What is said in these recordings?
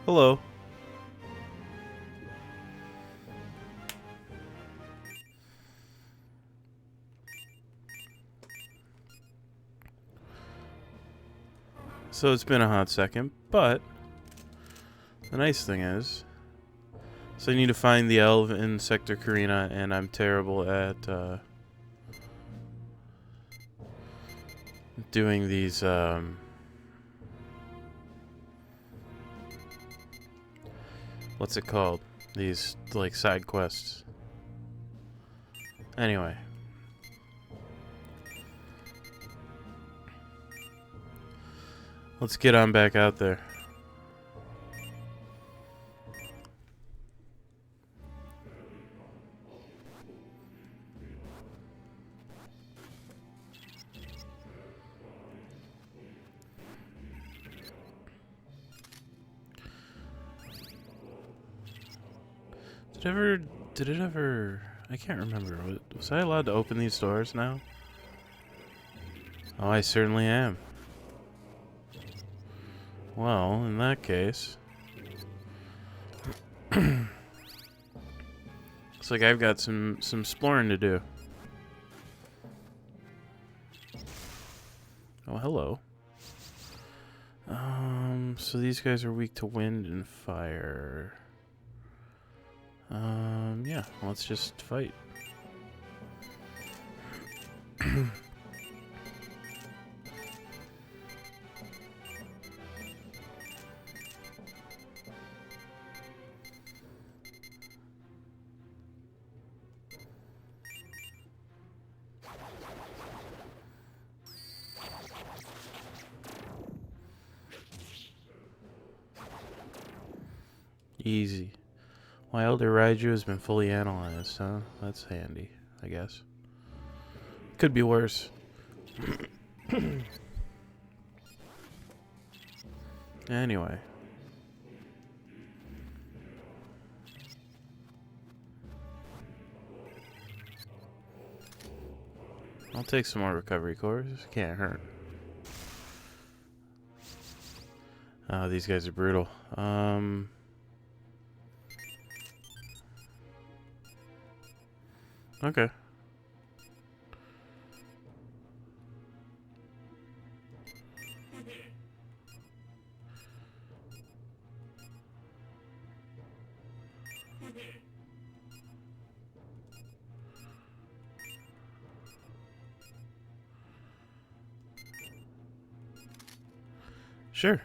Hello. So it's been a hot second, but the nice thing is, so I need to find the elf in Sector Karina, and I'm terrible at doing these what's it called? These like side quests. Anyway. Let's get on back out there. Did it ever, I can't remember. Was I allowed to open these doors now? Oh, I certainly am. Well, in that case, looks like I've got some exploring to do. Oh, hello. So these guys are weak to wind and fire. Yeah, let's just fight. Easy. Wilder Raiju has been fully analyzed, huh? That's handy, I guess. Could be worse. Anyway. I'll take some more recovery cores. Can't hurt. Oh, these guys are brutal. Okay. Sure.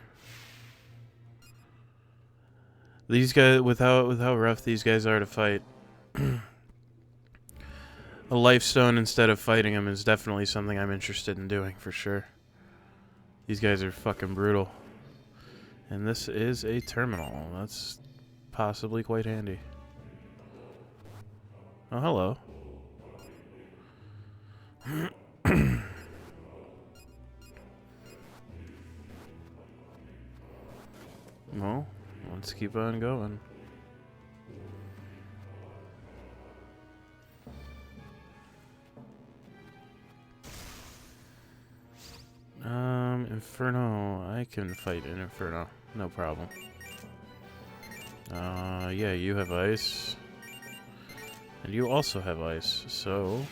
These guys, with how rough these guys are to fight, a life stone instead of fighting them is definitely something I'm interested in doing for sure. These guys are fucking brutal. And this is a terminal. That's possibly quite handy. Oh, hello. Well, let's keep on going. Inferno. I can fight an Inferno. No problem. Yeah, you have ice. And you also have ice, so...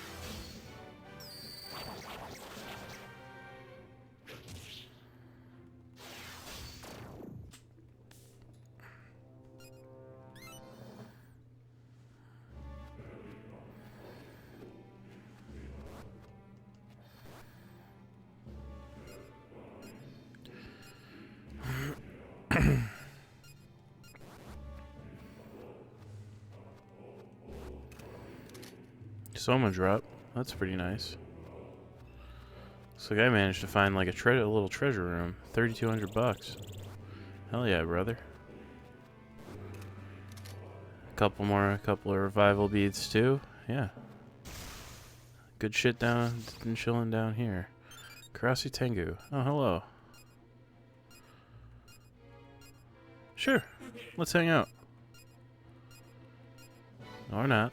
Soma drop. That's pretty nice. Looks like I managed to find like a little treasure room. 3,200 bucks. Hell yeah, brother. A couple of revival beads too. Yeah. Good shit down and chilling down here. Karasi Tengu. Oh, hello. Sure. Let's hang out. Or not.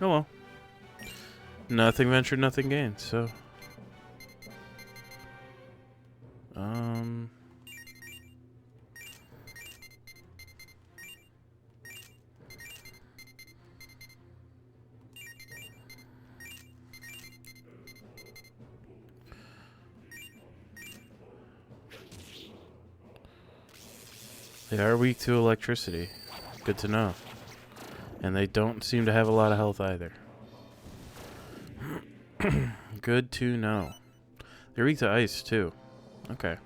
Oh well. Nothing ventured, nothing gained, so... They are weak to electricity. Good to know. And they don't seem to have a lot of health either. Good to know. They're weak to ice, too. Okay.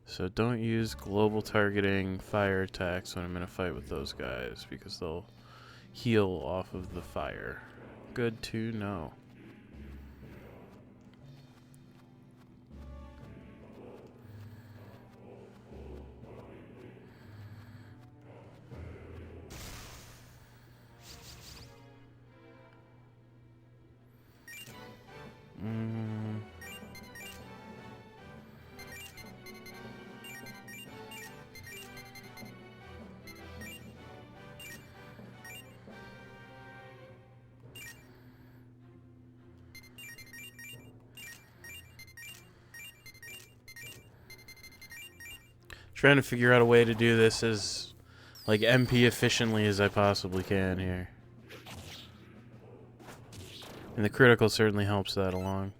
So don't use global targeting fire attacks when I'm in a fight with those guys, because they'll heal off of the fire. Good to know. Trying to figure out a way to do this as like MP efficiently as I possibly can here. And the critical certainly helps that along.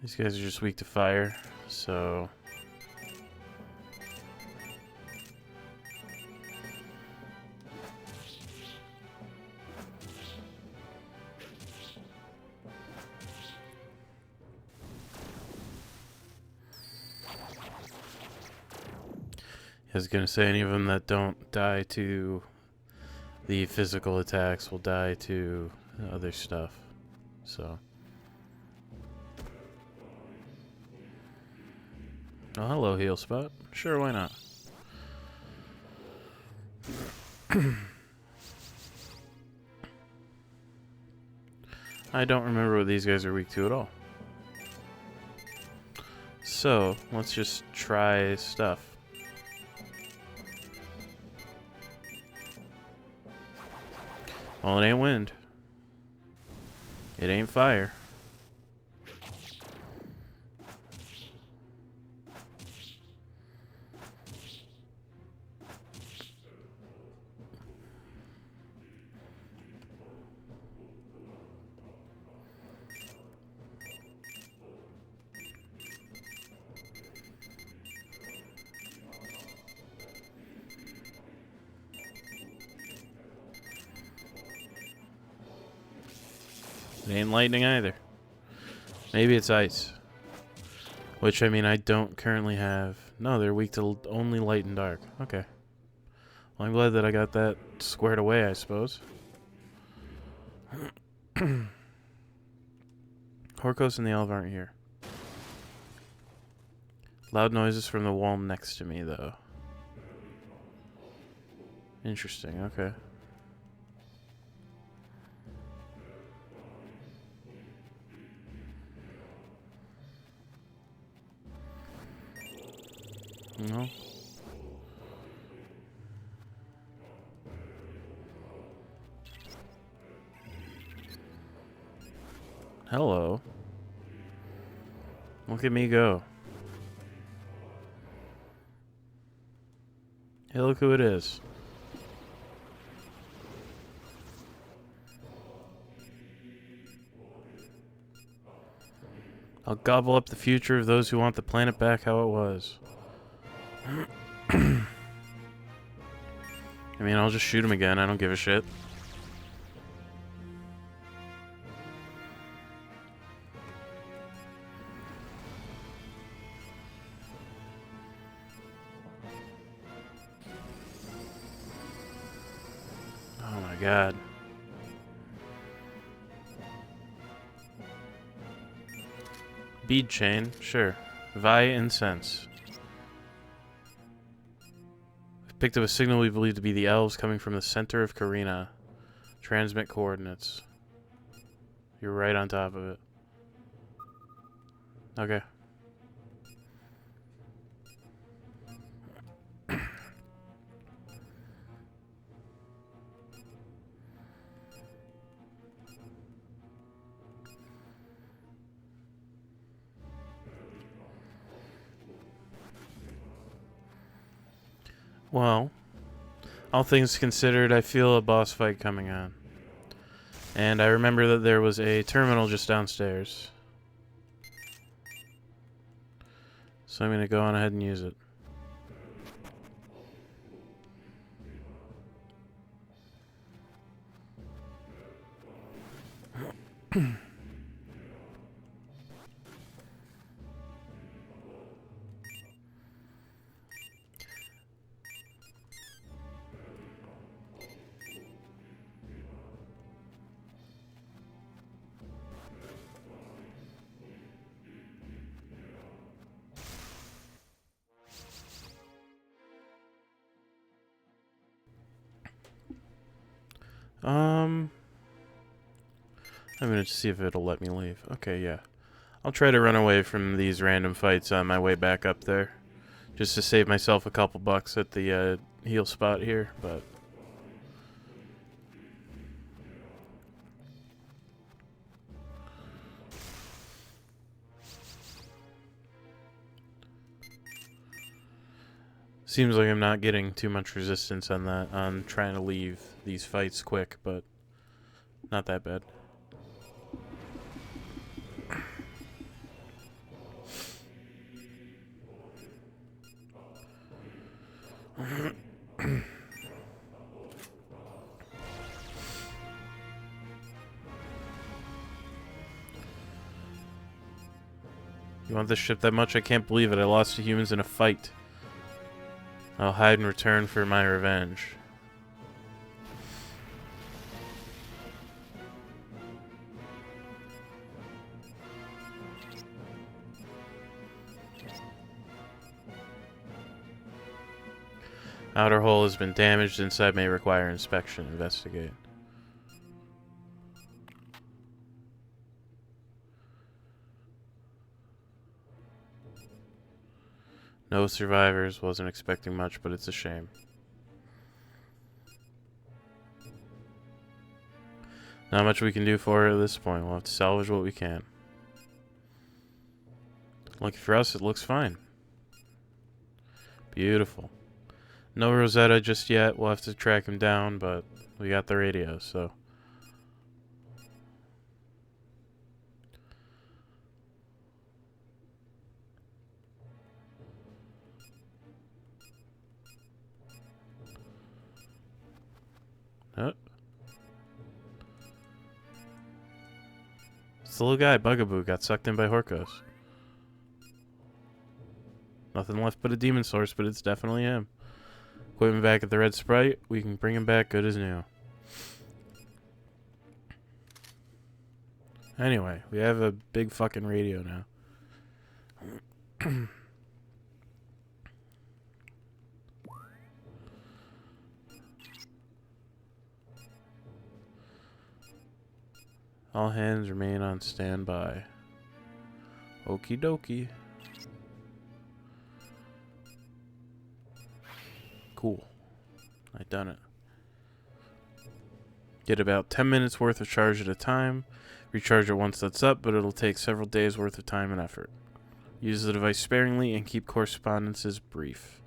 These guys are just weak to fire, so... I was gonna say any of them that don't die to the physical attacks will die to other stuff, so... Oh, hello, heal spot. Sure, why not? I don't remember what these guys are weak to at all. So, let's just try stuff. Well, it ain't wind. It ain't fire. It ain't lightning either. Maybe it's ice. Which, I mean, I don't currently have. No, they're weak to only light and dark. Okay. Well, I'm glad that I got that squared away, I suppose. Horkos and the Elf aren't here. Loud noises from the wall next to me, though. Interesting, okay. No. Hello. Look at me go. Hey, look who it is. I'll gobble up the future of those who want the planet back how it was. I mean, I'll just shoot him again. I don't give a shit. Oh my god. Bead chain, sure. Vi incense. We've picked up a signal we believe to be the elves coming from the center of Karina. Transmit coordinates. You're right on top of it. Okay. Well, all things considered, I feel a boss fight coming on. And I remember that there was a terminal just downstairs. So I'm going to go on ahead and use it. I'm gonna see if it'll let me leave. Okay, yeah. I'll try to run away from these random fights on my way back up there. Just to save myself a couple bucks at the heal spot here, but... Seems like I'm not getting too much resistance on that, on trying to leave these fights quick, but not that bad. You want this ship that much? I can't believe it. I lost to humans in a fight. I'll hide in return for my revenge. Outer hull has been damaged. Inside may require inspection. Investigate. No survivors. Wasn't expecting much, but it's a shame. Not much we can do for it at this point. We'll have to salvage what we can. Lucky for us, it looks fine. Beautiful. No Rosetta just yet. We'll have to track him down, but we got the radio, so... It's the little guy, Bugaboo, got sucked in by Horkos. Nothing left but a demon source, but it's definitely him. Equipment back at the Red Sprite. We can bring him back good as new. Anyway, we have a big fucking radio now. All hands remain on standby. Okie dokie. Cool. I done it. Get about 10 minutes worth of charge at a time. Recharge it once that's up, but it'll take several days worth of time and effort. Use the device sparingly and keep correspondences brief.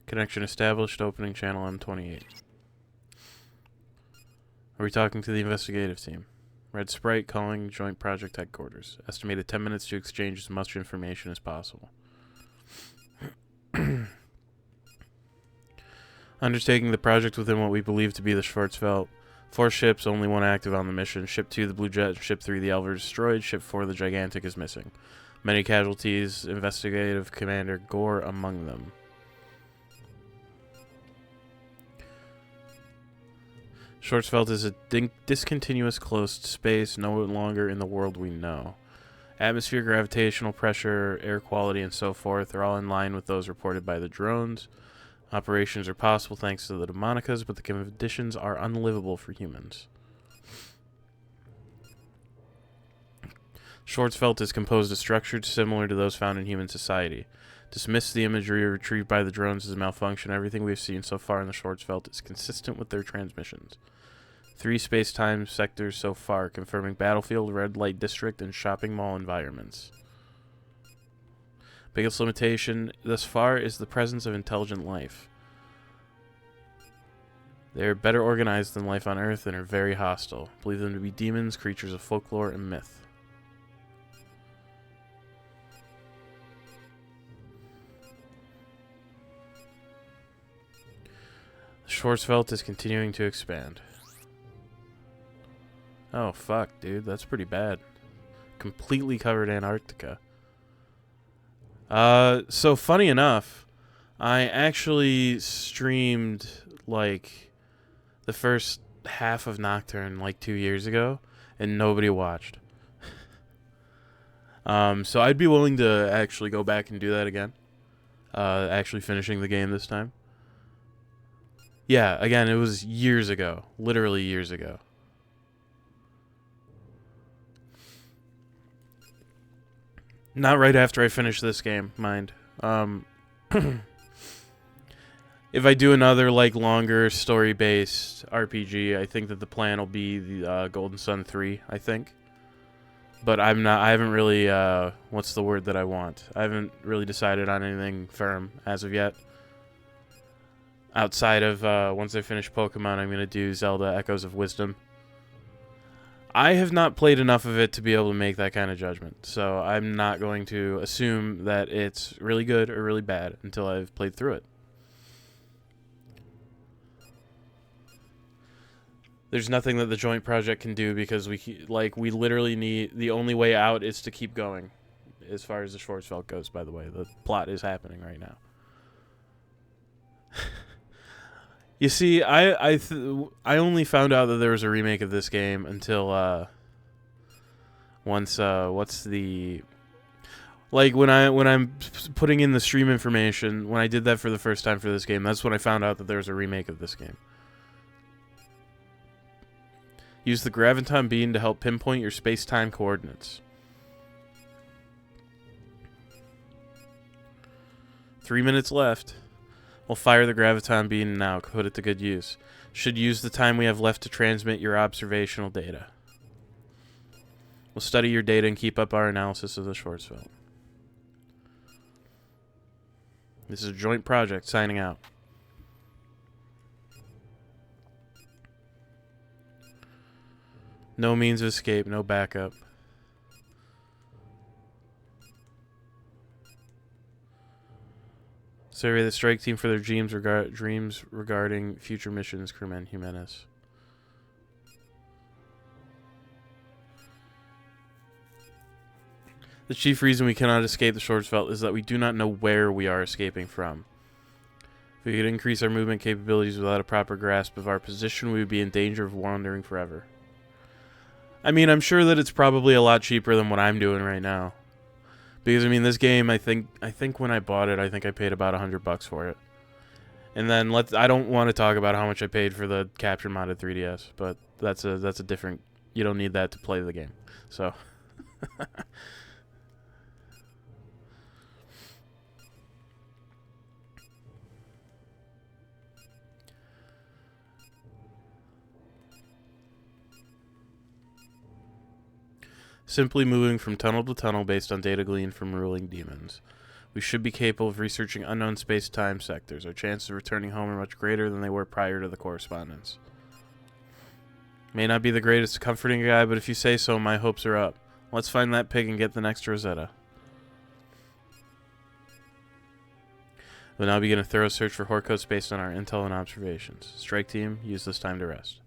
Connection established. Opening channel M28. Are we talking to the investigative team? Red Sprite calling Joint Project Headquarters. Estimated 10 minutes to exchange as much information as possible. Undertaking the project within what we believe to be the Schwarzwald. 4 ships, only 1 active on the mission. Ship 2, the Blue Jet. Ship 3, the Elver, destroyed. Ship 4, the Gigantic, is missing. Many casualties. Investigative Commander Gore among them. Schwarzwald is a discontinuous closed space, no longer in the world we know. Atmosphere, gravitational pressure, air quality, and so forth are all in line with those reported by the drones. Operations are possible thanks to the demonicas, but the conditions are unlivable for humans. Schwarzwald is composed of structures similar to those found in human society. Dismiss the imagery retrieved by the drones as a malfunction. Everything we've seen so far in the Schwarzwald is consistent with their transmissions. 3 space-time sectors so far, confirming battlefield, red light district, and shopping mall environments. Biggest limitation thus far is the presence of intelligent life. They are better organized than life on Earth and are very hostile. Believe them to be demons, creatures of folklore and myth. The Schwarzwald is continuing to expand. Oh, fuck, dude. That's pretty bad. Completely covered Antarctica. So funny enough, I actually streamed, like, the first half of Nocturne, like, 2 years ago, and nobody watched. So I'd be willing to actually go back and do that again. Actually finishing the game this time. Yeah, again, it was years ago. Literally years ago. Not right after I finish this game, mind. If I do another, like, longer story-based RPG, I think that the plan will be the Golden Sun 3, I think. But I haven't really, what's the word that I want? I haven't really decided on anything firm as of yet. Outside of, once I finish Pokemon, I'm going to do Zelda Echoes of Wisdom. I have not played enough of it to be able to make that kind of judgment, so I'm not going to assume that it's really good or really bad until I've played through it. There's nothing that the joint project can do because we literally need, the only way out is to keep going. As far as the Schwarzwald goes, by the way, the plot is happening right now. You see, I only found out that there was a remake of this game until once what's the, like, when I'm putting in the stream information, when I did that for the first time for this game, that's when I found out that there was a remake of this game. Use the graviton beam to help pinpoint your space-time coordinates. 3 minutes left. We'll fire the graviton beam now, put it to good use. Should use the time we have left to transmit your observational data. We'll study your data and keep up our analysis of the Schwarzwald. This is a joint project, signing out. No means of escape, no backup. Survey the strike team for their dreams regarding future missions, crewman Jimenez. The chief reason we cannot escape the Schwarzwald is that we do not know where we are escaping from. If we could increase our movement capabilities without a proper grasp of our position, we would be in danger of wandering forever. I mean, I'm sure that it's probably a lot cheaper than what I'm doing right now. Because, I mean, this game, I think when I bought it, I think I paid about $100 for it. And then I don't want to talk about how much I paid for the capture modded 3DS, but that's a different, you don't need that to play the game. So simply moving from tunnel to tunnel based on data gleaned from ruling demons. We should be capable of researching unknown space-time sectors. Our chances of returning home are much greater than they were prior to the correspondence. May not be the greatest comforting guy, but if you say so, my hopes are up. Let's find that pig and get the next Rosetta. We'll now begin a thorough search for Horcoats based on our intel and observations. Strike team, use this time to rest.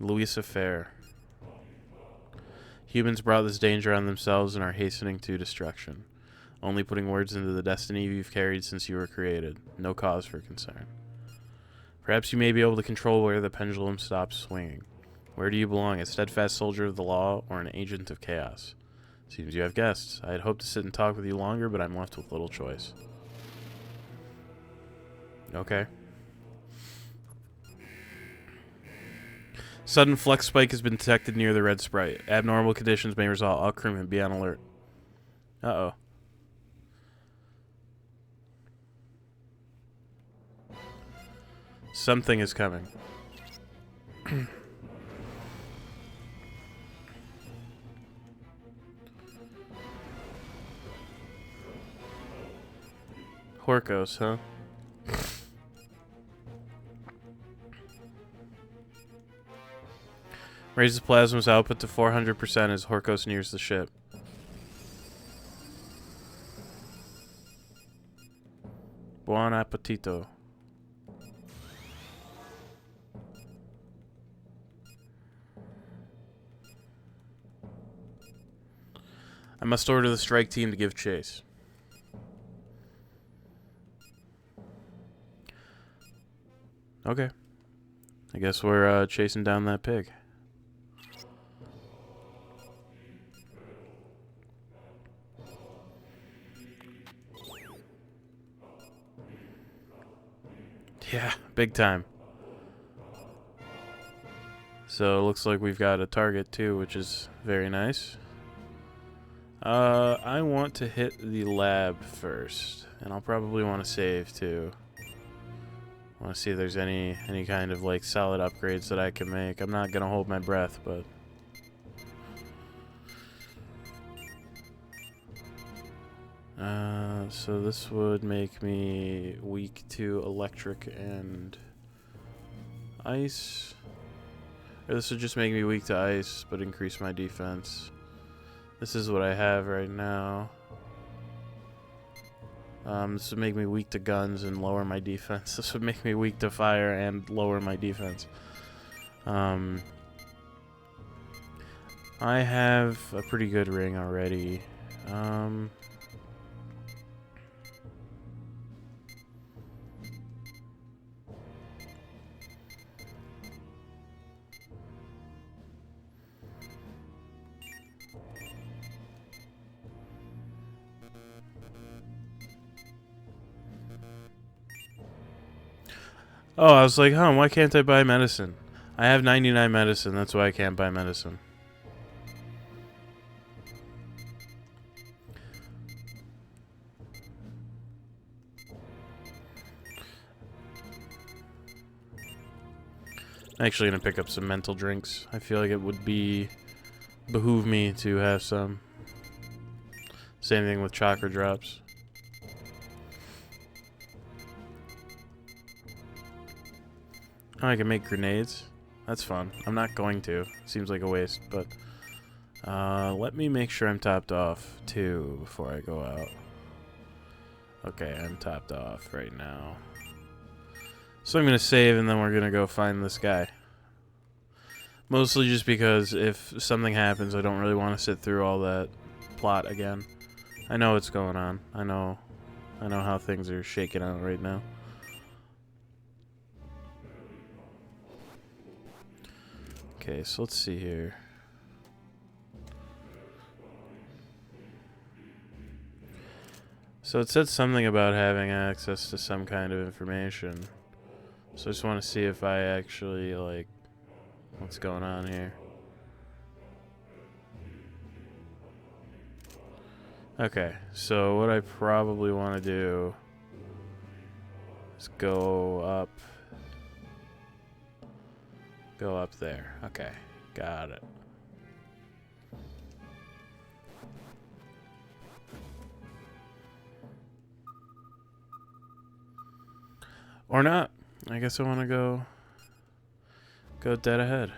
Louisa Fair. Humans brought this danger on themselves and are hastening to destruction, only putting words into the destiny you've carried since you were created. No cause for concern. Perhaps you may be able to control where the pendulum stops swinging. Where do you belong, a steadfast soldier of the law or an agent of chaos? Seems you have guests. I had hoped to sit and talk with you longer, but I'm left with little choice. Okay. Sudden flux spike has been detected near the red sprite. Abnormal conditions may result. All crewmen be on alert. Uh-oh. Something is coming. Horkos, huh? Raises plasma's output to 400% as Horkos nears the ship. Buon appetito. I must order the strike team to give chase. Okay. I guess we're chasing down that pig. Yeah, big time. So it looks like we've got a target too, which is very nice. I want to hit the lab first, and I'll probably want to save too. I want to see if there's any kind of like solid upgrades that I can make. I'm not gonna hold my breath, but so this would make me weak to electric and ice. Or this would just make me weak to ice, but increase my defense. This is what I have right now. This would make me weak to guns and lower my defense. This would make me weak to fire and lower my defense. I have a pretty good ring already. Oh, I was like, huh, why can't I buy medicine? I have 99 medicine, that's why I can't buy medicine. I'm actually gonna pick up some mental drinks. I feel like it would behoove me to have some. Same thing with chakra drops. Oh, I can make grenades. That's fun. I'm not going to. Seems like a waste, but let me make sure I'm topped off too before I go out. Okay, I'm topped off right now. So I'm gonna save and then we're gonna go find this guy. Mostly just because if something happens, I don't really want to sit through all that plot again. I know what's going on. I know how things are shaking out right now. Okay, so let's see here. So it said something about having access to some kind of information. So I just want to see if I actually, like, what's going on here. Okay, so what I probably want to do is go up there. Okay, got it. Or not. I guess I want to go dead ahead.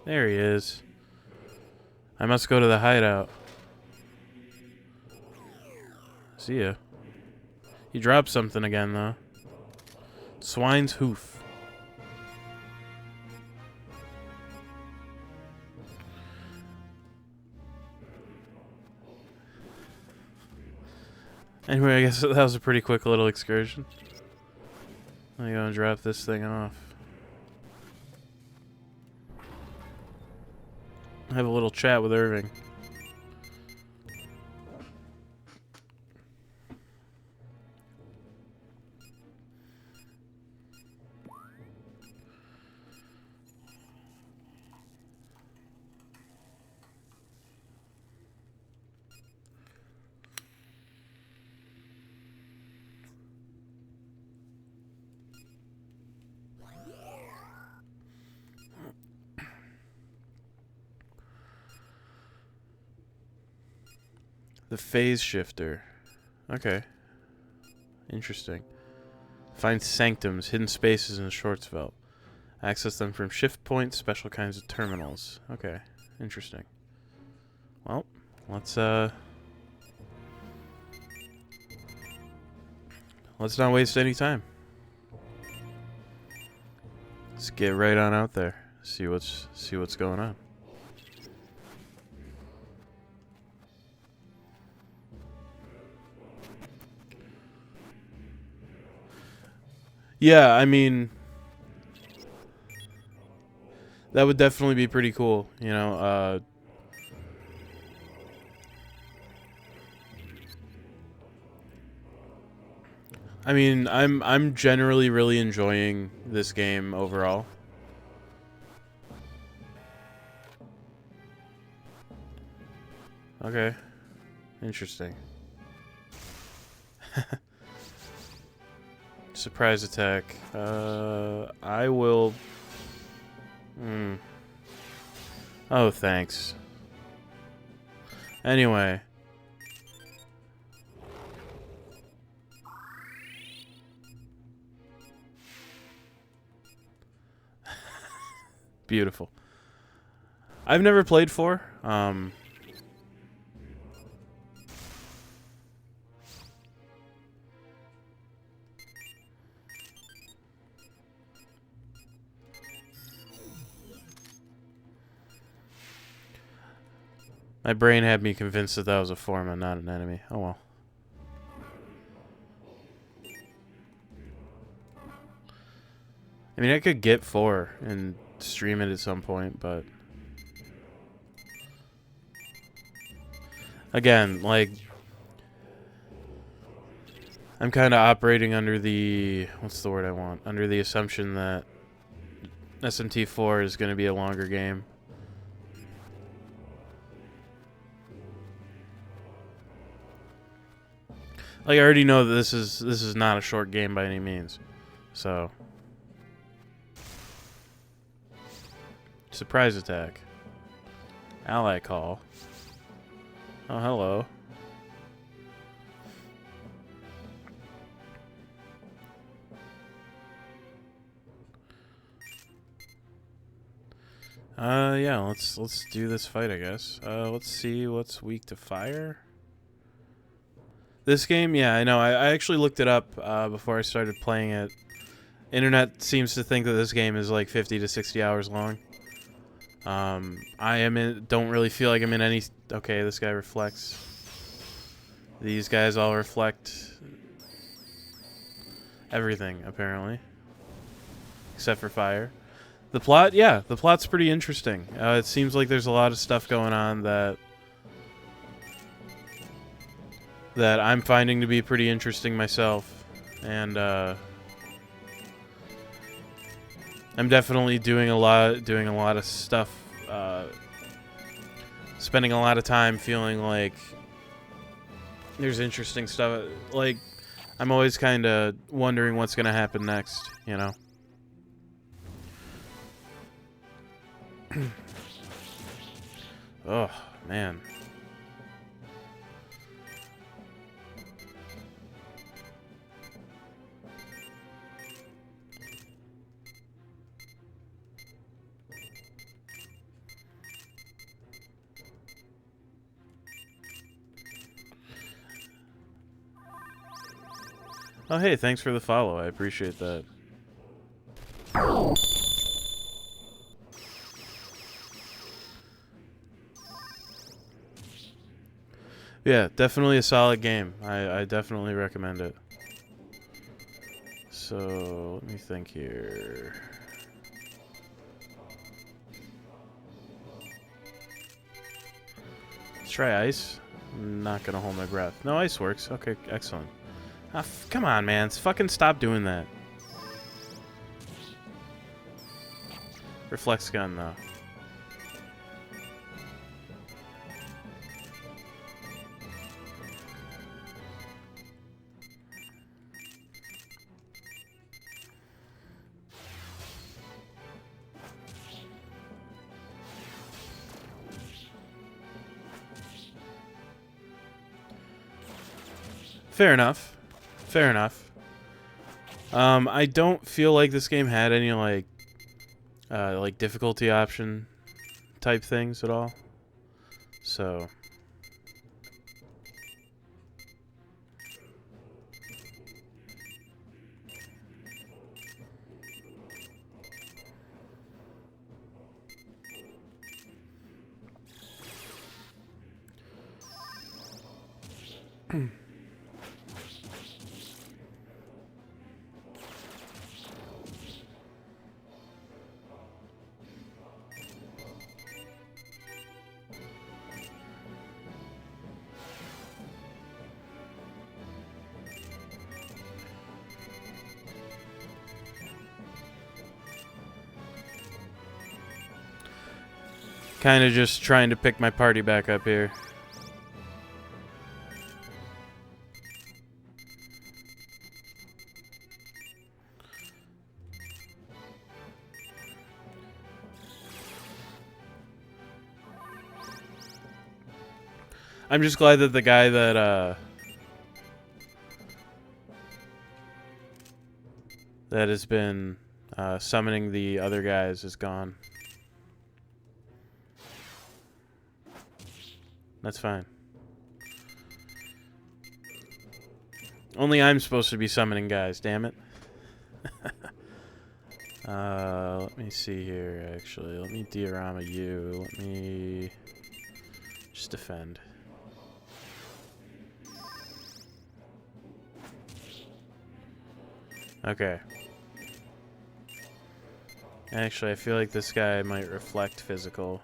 There he is. I must go to the hideout. See ya. He dropped something again, though. Swine's hoof. Anyway, I guess that was a pretty quick little excursion. I'm gonna drop this thing off. Have a little chat with Irving. The phase shifter. Okay. Interesting. Find sanctums, hidden spaces in Schwarzwald. Access them from shift points, special kinds of terminals. Okay. Interesting. Well, let's not waste any time. Let's get right on out there. See what's going on. Yeah, I mean, that would definitely be pretty cool, you know. I mean, I'm generally really enjoying this game overall. Okay. Interesting. Surprise attack. I will... Oh, thanks. Anyway. Beautiful. I've never played 4. My brain had me convinced that that was a form and not an enemy. Oh well. I mean, I could get 4 and stream it at some point, but... Again, like... I'm kind of operating under the... What's the word I want? Under the assumption that SMT4 is going to be a longer game. Like, I already know that this is not a short game by any means. So... Surprise attack. Ally call. Oh, hello. Yeah, let's do this fight, I guess. Let's see what's weak to fire. This game, yeah, I know. I actually looked it up before I started playing it. Internet seems to think that this game is like 50 to 60 hours long. Don't really feel like I'm in any... Okay, this guy reflects. These guys all reflect everything, apparently. Except for fire. The plot, yeah, the plot's pretty interesting. It seems like there's a lot of stuff going on that I'm finding to be pretty interesting myself. And, I'm definitely doing a lot of stuff, spending a lot of time feeling like there's interesting stuff. Like, I'm always kind of wondering what's going to happen next, you know? Oh, man. Oh, hey, thanks for the follow. I appreciate that. Yeah, definitely a solid game. I definitely recommend it. So, let me think here. Let's try ice. I'm not gonna hold my breath. No, ice works. Okay, excellent. Come on, man. Fucking stop doing that. Reflex gun, though. Fair enough. Fair enough. I don't feel like this game had any like difficulty option type things at all. So kind of just trying to pick my party back up here. I'm just glad that the guy that that has been summoning the other guys is gone. That's fine. Only I'm supposed to be summoning guys, damn it. Let me see here, actually. Let me diorama you. Let me just defend. Okay. Actually, I feel like this guy might reflect physical.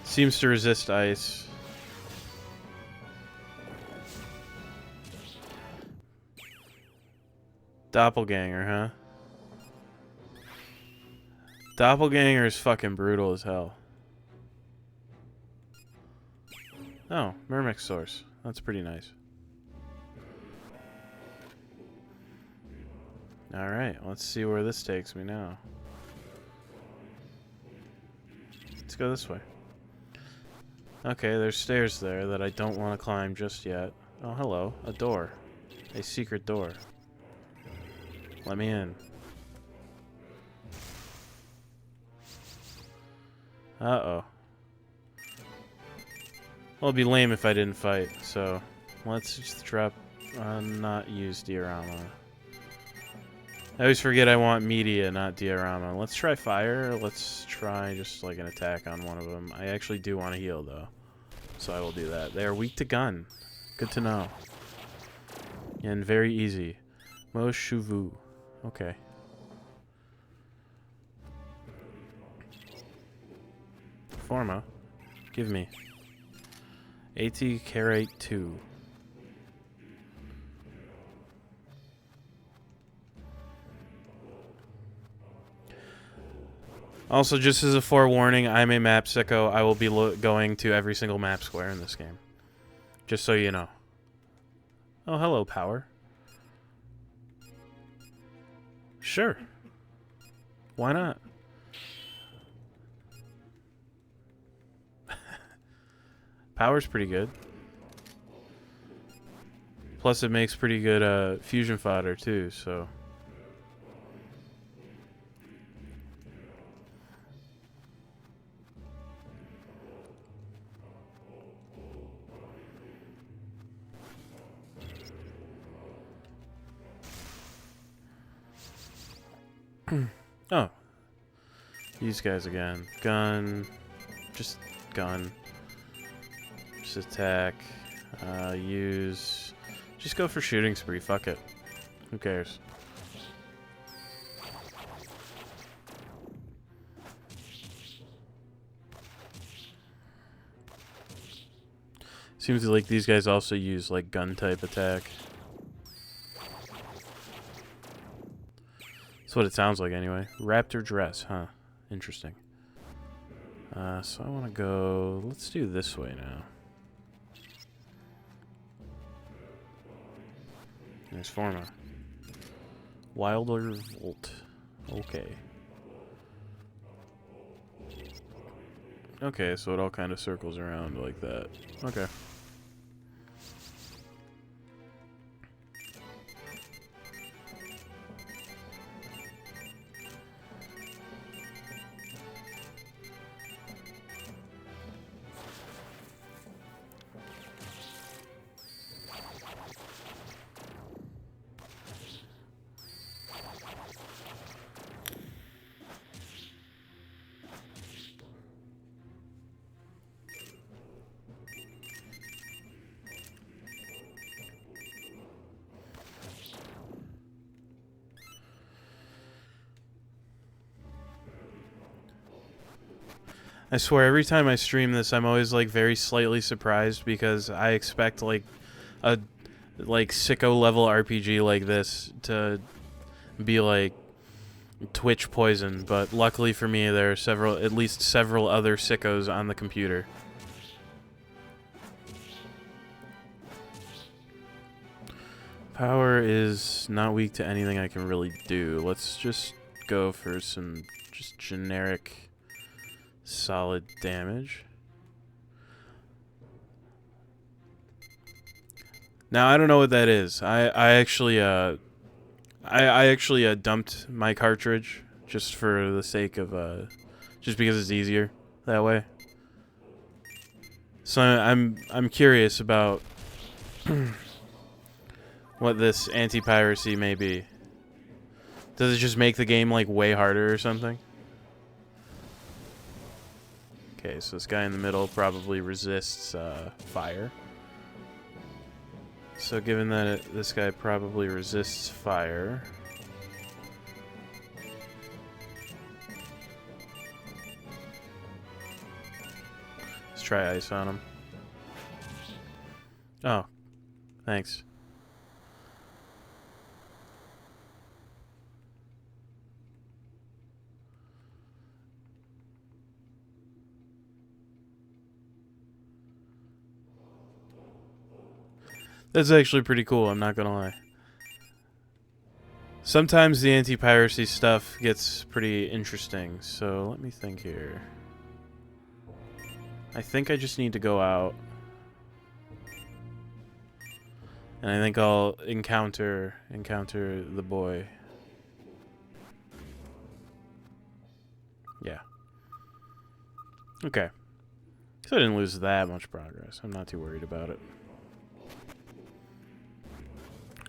Seems to resist ice. Doppelganger, huh? Doppelganger is fucking brutal as hell. Oh, Myrmec source. That's pretty nice. Alright, let's see where this takes me now. Let's go this way. Okay, there's stairs there that I don't want to climb just yet. Oh, hello. A door. A secret door. Let me in. Uh-oh. Well, it'd be lame if I didn't fight, so let's just drop, not use diorama. I always forget I want media, not diorama. Let's try fire. Let's try just like an attack on one of them. I actually do want to heal, though, so I will do that. They are weak to gun. Good to know. And very easy. Mo Shuvu. Okay. Forma. Give me. AT Carate 2. Also, just as a forewarning, I'm a map sicko. I will be going to every single map square in this game. Just so you know. Oh, hello, power. Sure. Why not? Power's pretty good. Plus, it makes pretty good fusion fodder, too, so... Oh. These guys again. Gun. Just gun. Just attack. Use. Just go for shooting spree. Fuck it. Who cares? Seems like these guys also use like gun type attack. That's what it sounds like anyway. Raptor dress, huh? Interesting. So I want to go... Let's do this way now. There's Forma. Wilder Volt. Okay. Okay, so it all kind of circles around like that. Okay. I swear, every time I stream this, I'm always like very slightly surprised because I expect like a sicko level RPG like this to be like Twitch poison, but luckily for me, there are at least several other sickos on the computer. Power is not weak to anything I can really do. Let's just go for some just generic solid damage. Now I don't know what that is. I actually dumped my cartridge just for the sake of just because it's easier that way. So I'm curious about what this anti-piracy may be. Does it just make the game like way harder or something? Okay, so this guy in the middle probably resists fire. So given that this guy probably resists fire, let's try ice on him. Oh, thanks. That's actually pretty cool, I'm not gonna lie. Sometimes the anti-piracy stuff gets pretty interesting, so let me think here. I think I just need to go out. And I think I'll encounter the boy. Yeah. Okay. So I didn't lose that much progress. I'm not too worried about it.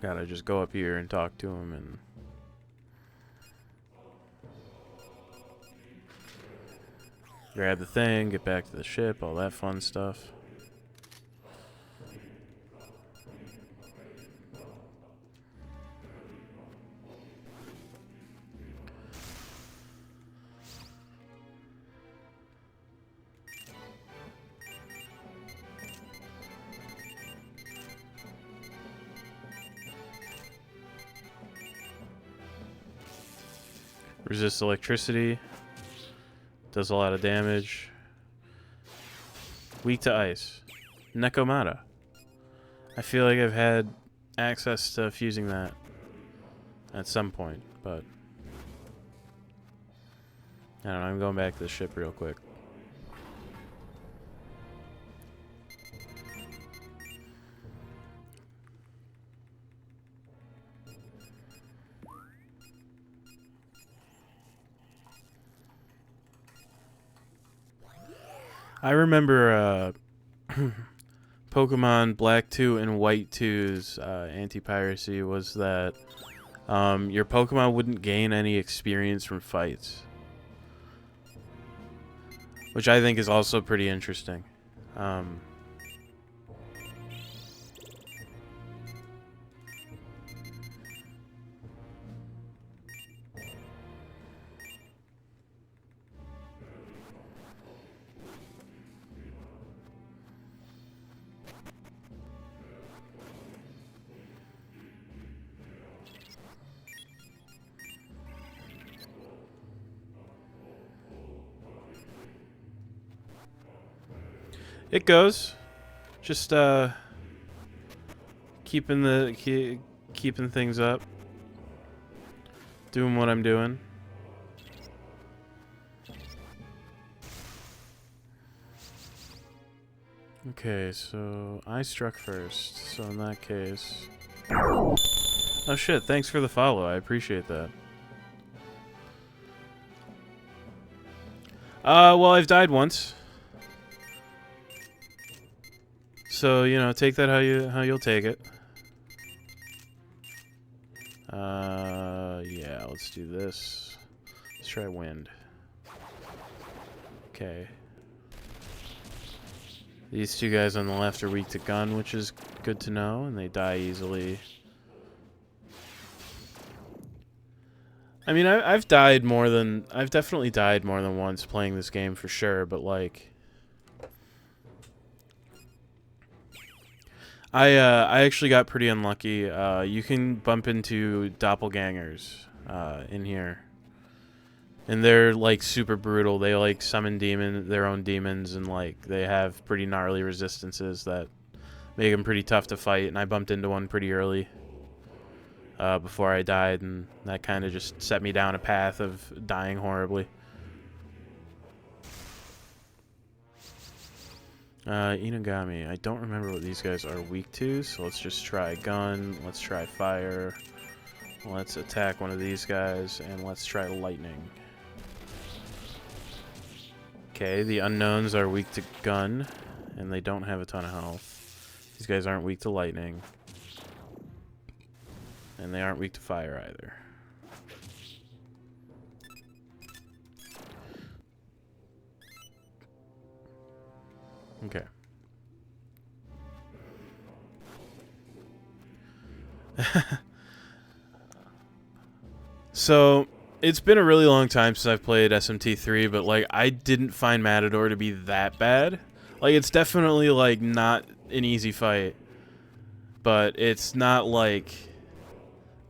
Gotta just go up here and talk to him and... grab the thing, get back to the ship, all that fun stuff. Resists electricity. Does a lot of damage. Weak to ice. Nekomata. I feel like I've had access to fusing that at some point, but I don't know, I'm going back to the ship real quick. I remember Pokemon Black 2 and White 2's anti-piracy was that your Pokemon wouldn't gain any experience from fights. Which I think is also pretty interesting. It goes. Just keeping things up. Doing what I'm doing. Okay, so I struck first. So in that case... Oh shit, thanks for the follow. I appreciate that. Well, I've died once. So, you know, take that how you'll take it. Yeah, let's do this. Let's try wind. Okay. These two guys on the left are weak to gun, which is good to know, and they die easily. I mean, I've definitely died more than once playing this game for sure, but like... I actually got pretty unlucky. You can bump into doppelgangers in here. And they're like super brutal. They like summon their own demons, and like they have pretty gnarly resistances that make them pretty tough to fight. And I bumped into one pretty early before I died, and that kind of just set me down a path of dying horribly. Inugami. I don't remember what these guys are weak to, so let's just try gun. Let's try fire. Let's attack one of these guys, and let's try lightning. Okay, the unknowns are weak to gun, and they don't have a ton of health. These guys aren't weak to lightning. And they aren't weak to fire either. Okay. So... It's been a really long time since I've played SMT3, but, like, I didn't find Matador to be that bad. Like, it's definitely, like, not an easy fight. But it's not, like,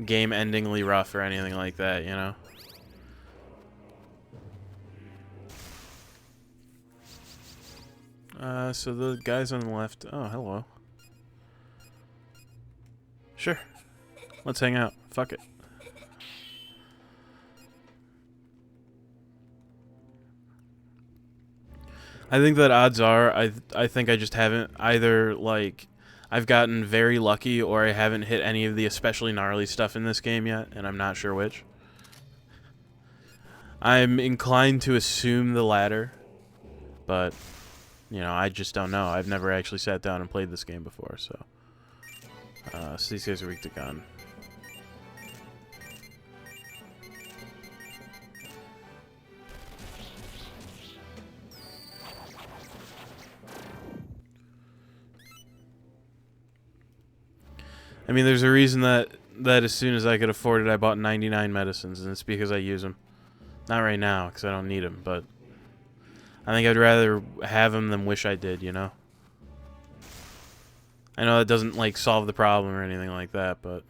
game-endingly rough or anything like that, you know? So the guys on the left... Oh, hello. Sure. Let's hang out. Fuck it. I think that odds are, I think I just haven't either, like, I've gotten very lucky or I haven't hit any of the especially gnarly stuff in this game yet, and I'm not sure which. I'm inclined to assume the latter, but, you know, I just don't know. I've never actually sat down and played this game before, so. So these guys are weak to gun. I mean, there's a reason that as soon as I could afford it, I bought 99 medicines, and it's because I use them. Not right now, because I don't need them, but I think I'd rather have them than wish I did, you know? I know that doesn't, like, solve the problem or anything like that, but...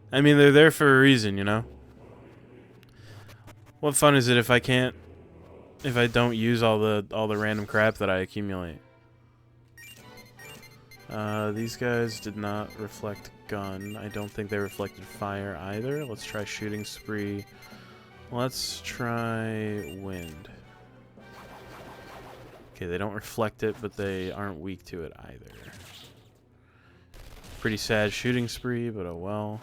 I mean, they're there for a reason, you know? What fun is it if I don't use all the random crap that I accumulate? These guys did not reflect gun. I don't think they reflected fire either. Let's try shooting spree. Let's try wind. Okay, they don't reflect it, but they aren't weak to it either. Pretty sad shooting spree, but oh well.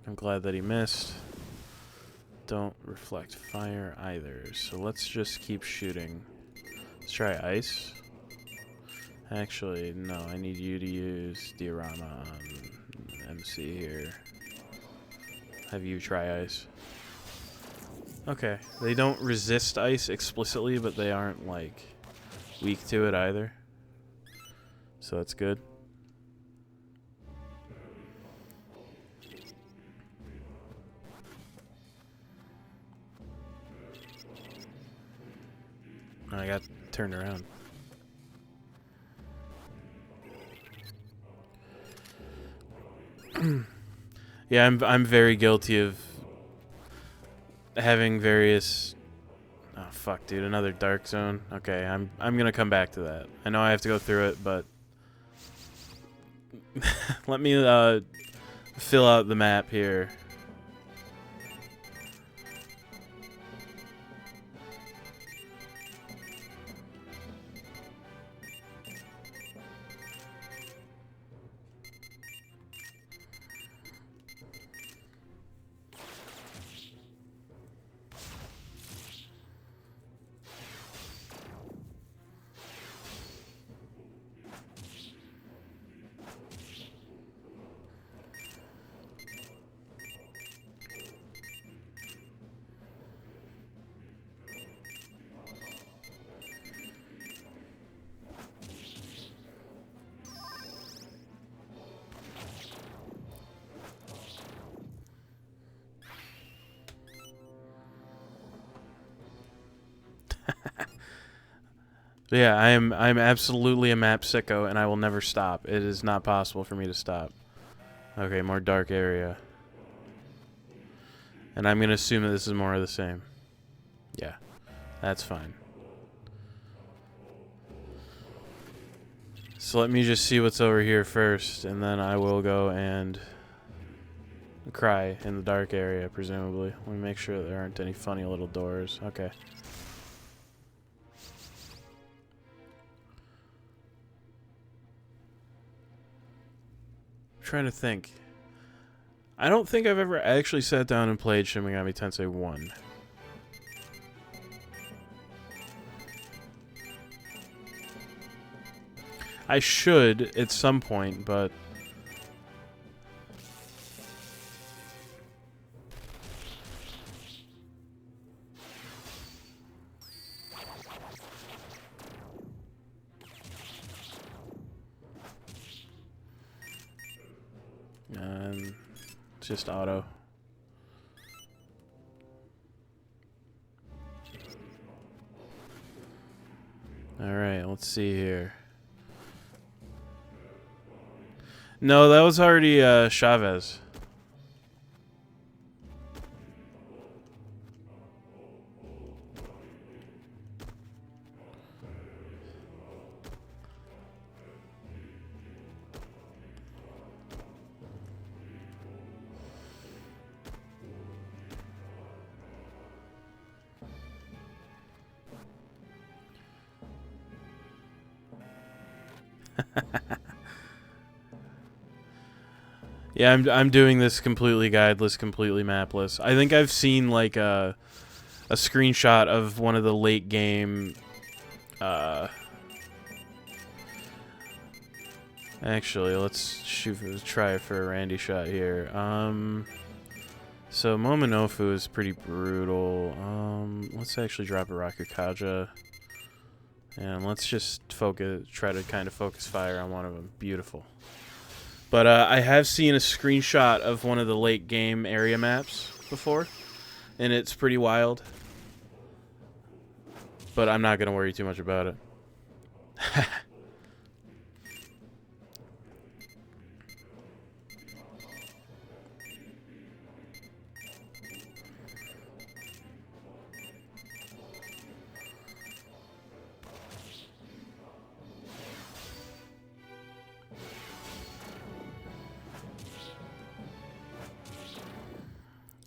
I'm glad that he missed. Don't reflect fire either, so let's just keep shooting. Let's try ice. Actually, no, I need you to use diorama on MC here. Have you try ice. Okay, they don't resist ice explicitly, but they aren't, like, weak to it either. So that's good. I got turned around. Yeah, I'm very guilty of having various. Oh fuck, dude! Another dark zone. Okay, I'm gonna come back to that. I know I have to go through it, but let me fill out the map here. Yeah, I'm absolutely a map sicko, and I will never stop. It is not possible for me to stop. Okay, more dark area. And I'm gonna assume that this is more of the same. Yeah, that's fine. So let me just see what's over here first, and then I will go and cry in the dark area, presumably. Let me make sure there aren't any funny little doors. Okay. I'm trying to think. I don't think I've ever actually sat down and played Shin Megami Tensei 1. I should at some point, but it's just auto. Alright, let's see here. No, that was already Chavez. Yeah, I'm doing this completely guideless, completely mapless. I think I've seen like a screenshot of one of the late game. Actually, let's try for a Randy shot here. So Momonofu is pretty brutal. Let's actually drop a Rakukaja. And let's just try to kind of focus fire on one of them. Beautiful. But I have seen a screenshot of one of the late game area maps before, and it's pretty wild. But I'm not going to worry too much about it.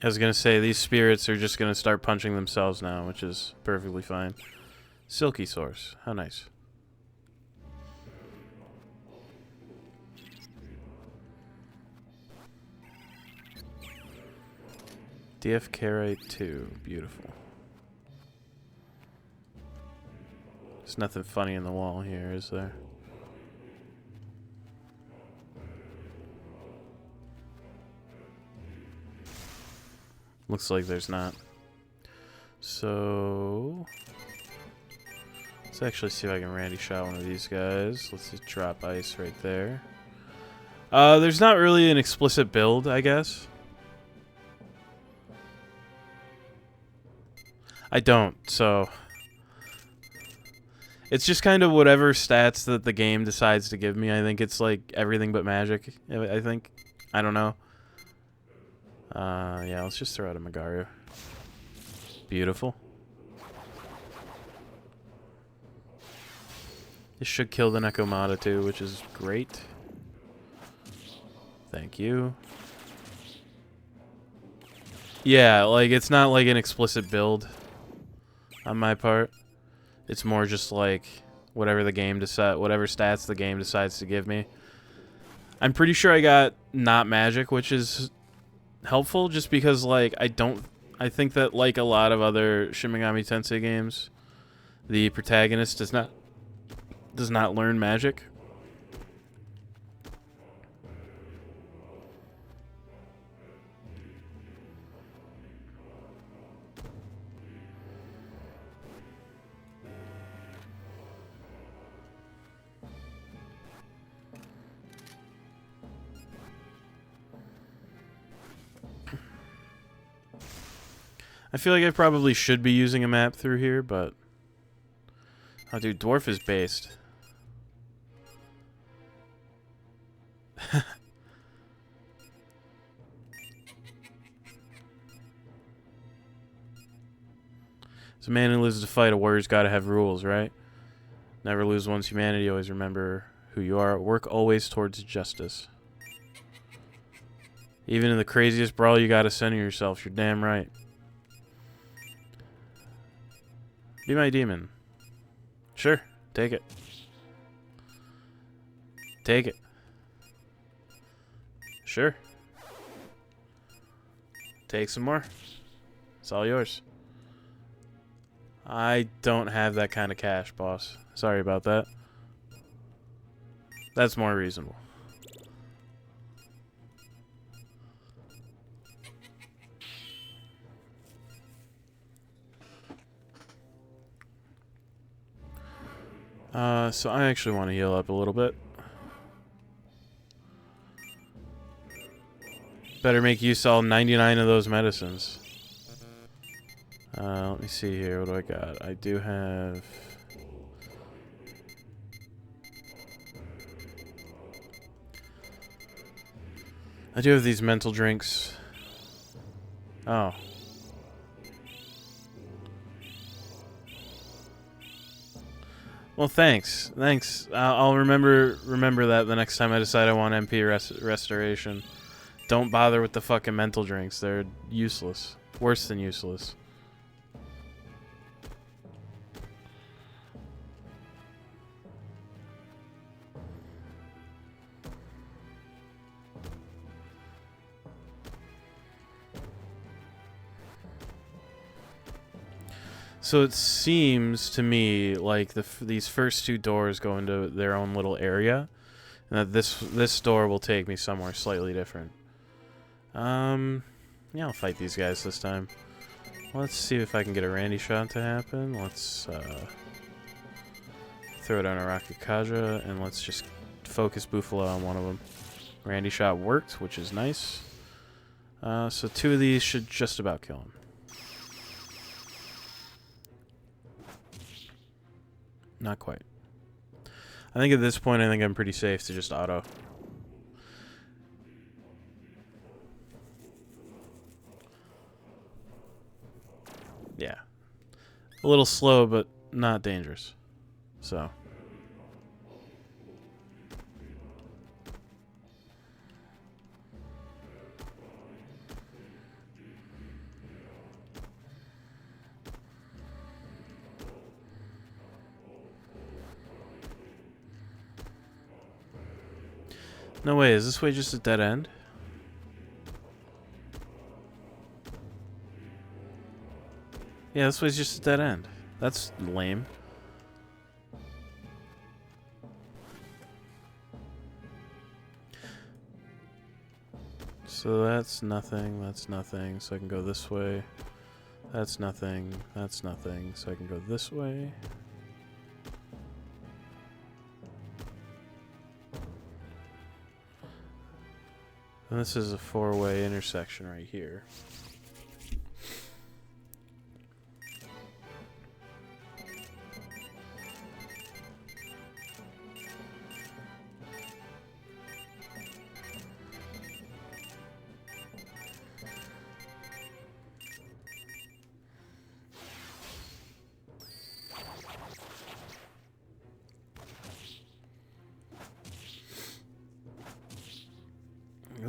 I was going to say, these spirits are just going to start punching themselves now, which is perfectly fine. Silky source. How nice. DF Carite 2. Beautiful. There's nothing funny in the wall here, is there? Looks like there's not. So let's actually see if I can Randy shot one of these guys. Let's just drop ice right there. There's not really an explicit build, I guess. I don't, so It's just kind of whatever stats that the game decides to give me. I think it's like everything but magic. I think. I don't know. Yeah, let's just throw out a Magaru. Beautiful. This should kill the Nekomata too, which is great. Thank you. Yeah, like it's not like an explicit build on my part. It's more just like whatever the game whatever stats the game decides to give me. I'm pretty sure I got not magic, which is helpful just because like I think that like a lot of other Shin Megami Tensei games, the protagonist does not learn magic. I feel like I probably should be using a map through here, but... Oh, dude, Dwarf is based. As a man who lives to fight, a warrior's gotta have rules, right? Never lose one's humanity, always remember who you are. Work always towards justice. Even in the craziest brawl, you gotta center yourself. You're damn right. Be my demon. Sure, take it. Take it. Sure. Take some more. It's all yours. I don't have that kind of cash, boss. Sorry about that. That's more reasonable. So I actually want to heal up a little bit. Better make use of all 99 of those medicines. Let me see here. What do I got? I do have... these mental drinks. Oh. Well, thanks. Thanks. I'll remember that the next time I decide I want MP restoration. Don't bother with the fucking mental drinks. They're useless. Worse than useless. So it seems to me like these first two doors go into their own little area, and that this door will take me somewhere slightly different. Yeah, I'll fight these guys this time. Let's see if I can get a Randy shot to happen. Let's throw down a Rakukaja, and let's just focus Buffalo on one of them. Randy shot worked, which is nice. So two of these should just about kill him. Not quite. I think at this point, I think I'm pretty safe to just auto. Yeah. A little slow, but not dangerous. So. No way, is this way just a dead end? Yeah, this way's just a dead end. That's lame. So that's nothing, so I can go this way. That's nothing, so I can go this way. And this is a four-way intersection right here.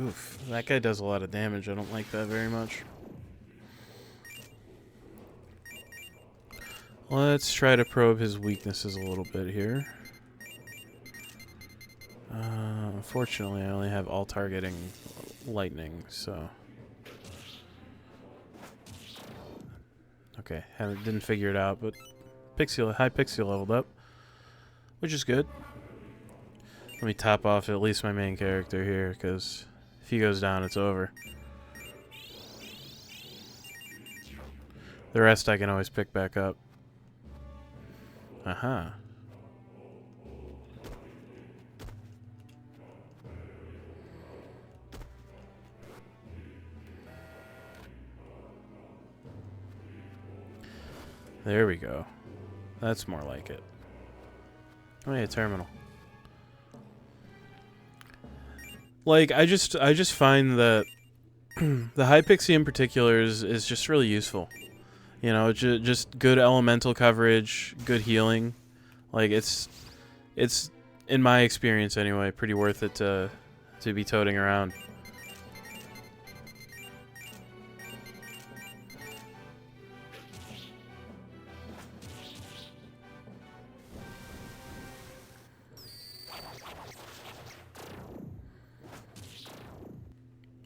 Oof, that guy does a lot of damage. I don't like that very much. Let's try to probe his weaknesses a little bit here. Unfortunately, I only have all targeting lightning, so... Okay, didn't figure it out, but high Pixie leveled up, which is good. Let me top off at least my main character here, because if he goes down, it's over. The rest I can always pick back up. Aha. There we go. That's more like it. Oh yeah, terminal. Like, I just find that the high pixie in particular is just really useful. You know, just good elemental coverage, good healing. Like, it's in my experience anyway, pretty worth it to be toting around.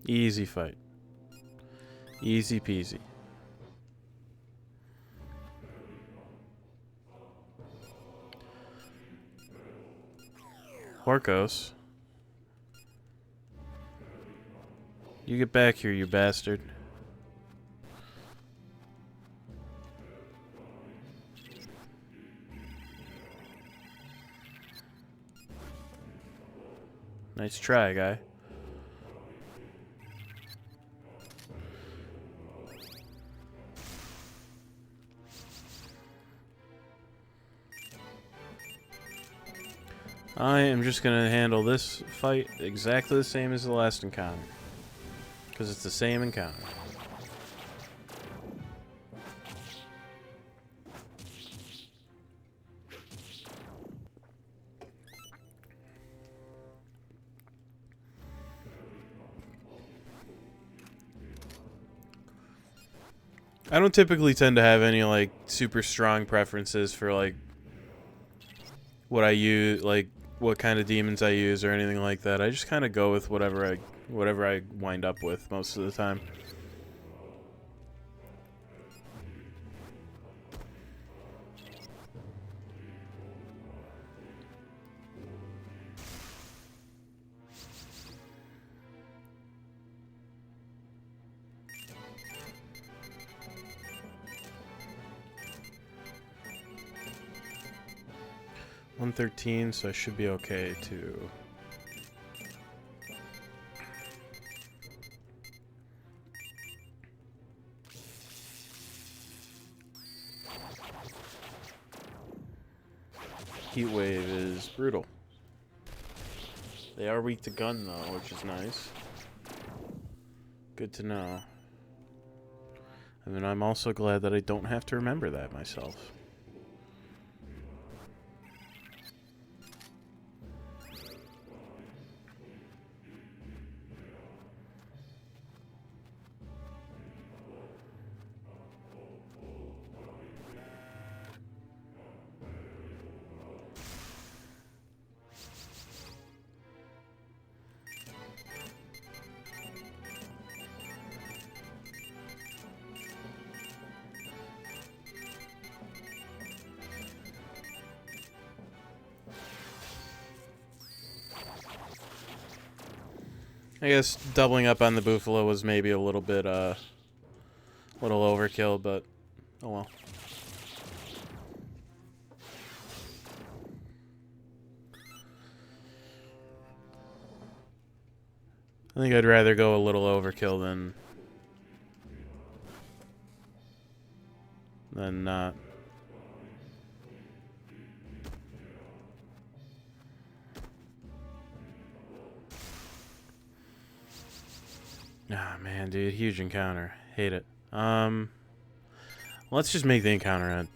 Easy fight. Easy peasy. Horkos. You get back here, you bastard. Nice try, guy. I am just gonna handle this fight exactly the same as the last encounter. Because it's the same encounter. I don't typically tend to have any, like, super strong preferences for, like, what I use, like, what kind of demons I use or anything like that. I just kind of go with whatever I wind up with most of the time. $113, so I should be okay too. Heat wave is brutal. They are weak to gun though, which is nice. Good to know. I mean, I'm also glad that I don't have to remember that myself. I guess doubling up on the Buffalo was maybe a little bit, little overkill, but oh well. I think I'd rather go a little overkill than not. Ah, man, dude, huge encounter. Hate it. Let's just make the encounter end.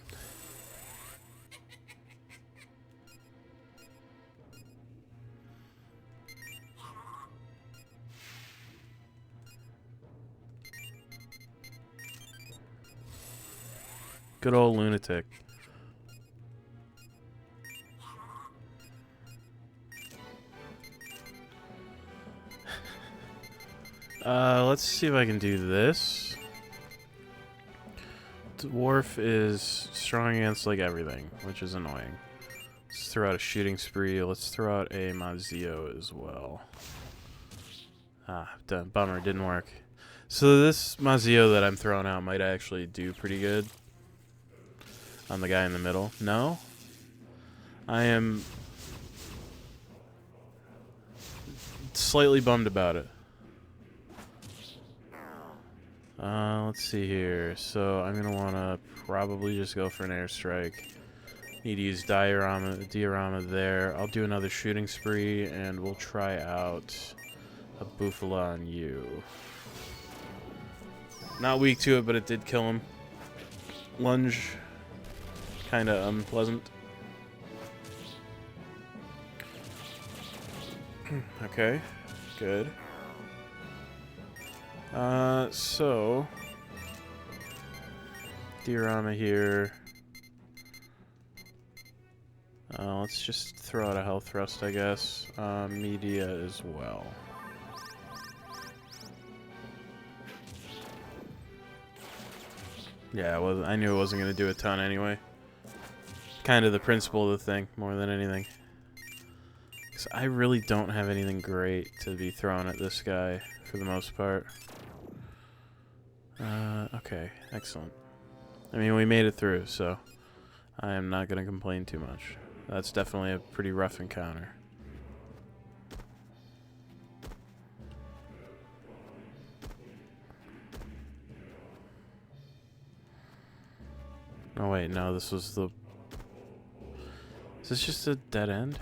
Good old lunatic. Let's see if I can do this. Dwarf is strong against like everything, which is annoying. Let's throw out a shooting spree. Let's throw out a Mazio as well. Ah, done. Bummer, didn't work. So this Mazio that I'm throwing out might actually do pretty good on the guy in the middle. No? I am slightly bummed about it. Let's see here. So I'm going to want to probably just go for an airstrike. Need to use diorama there. I'll do another shooting spree, and we'll try out a Bufala on you. Not weak to it, but it did kill him. Lunge. Kind of unpleasant. Okay. Good. So diorama here. Let's just throw out a health thrust, I guess. Media as well. Yeah, I knew it wasn't going to do a ton anyway. Kind of the principle of the thing, more than anything. Because I really don't have anything great to be thrown at this guy, for the most part. Okay, excellent. I mean, we made it through, so I am not going to complain too much. That's definitely a pretty rough encounter. Oh wait, no, this was the... Is this just a dead end?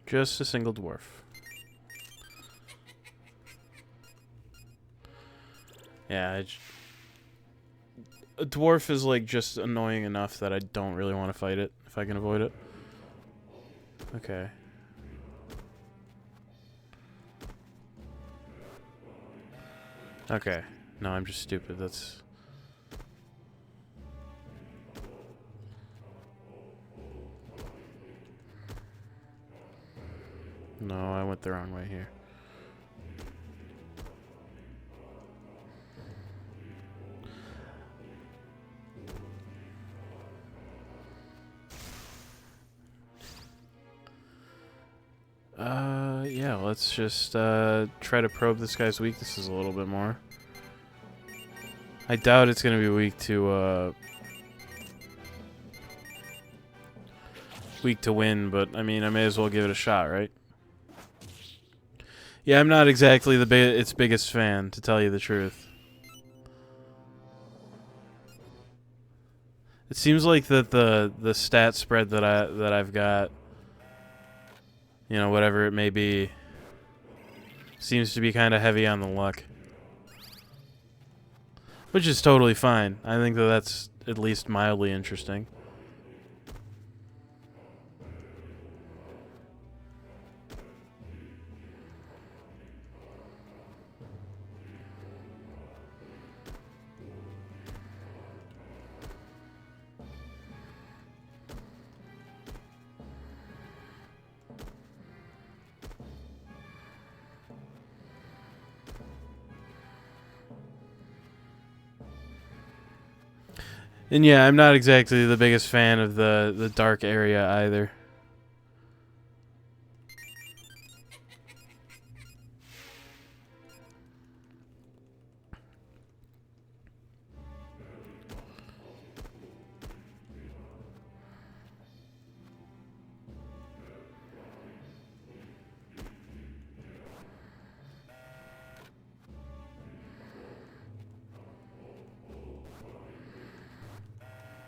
Just a single dwarf. Yeah, a dwarf is like just annoying enough that I don't really want to fight it if I can avoid it. Okay. Okay. No, I'm just stupid. That's... No, I went the wrong way here. Yeah, let's just try to probe this guy's weaknesses a little bit more. I doubt it's gonna be weak to win, but I mean, I may as well give it a shot, right? Yeah, I'm not exactly its biggest fan, to tell you the truth. It seems like that the stat spread that I've got, you know, whatever it may be, seems to be kind of heavy on the luck. Which is totally fine. I think that that's at least mildly interesting. And yeah, I'm not exactly the biggest fan of the dark area either.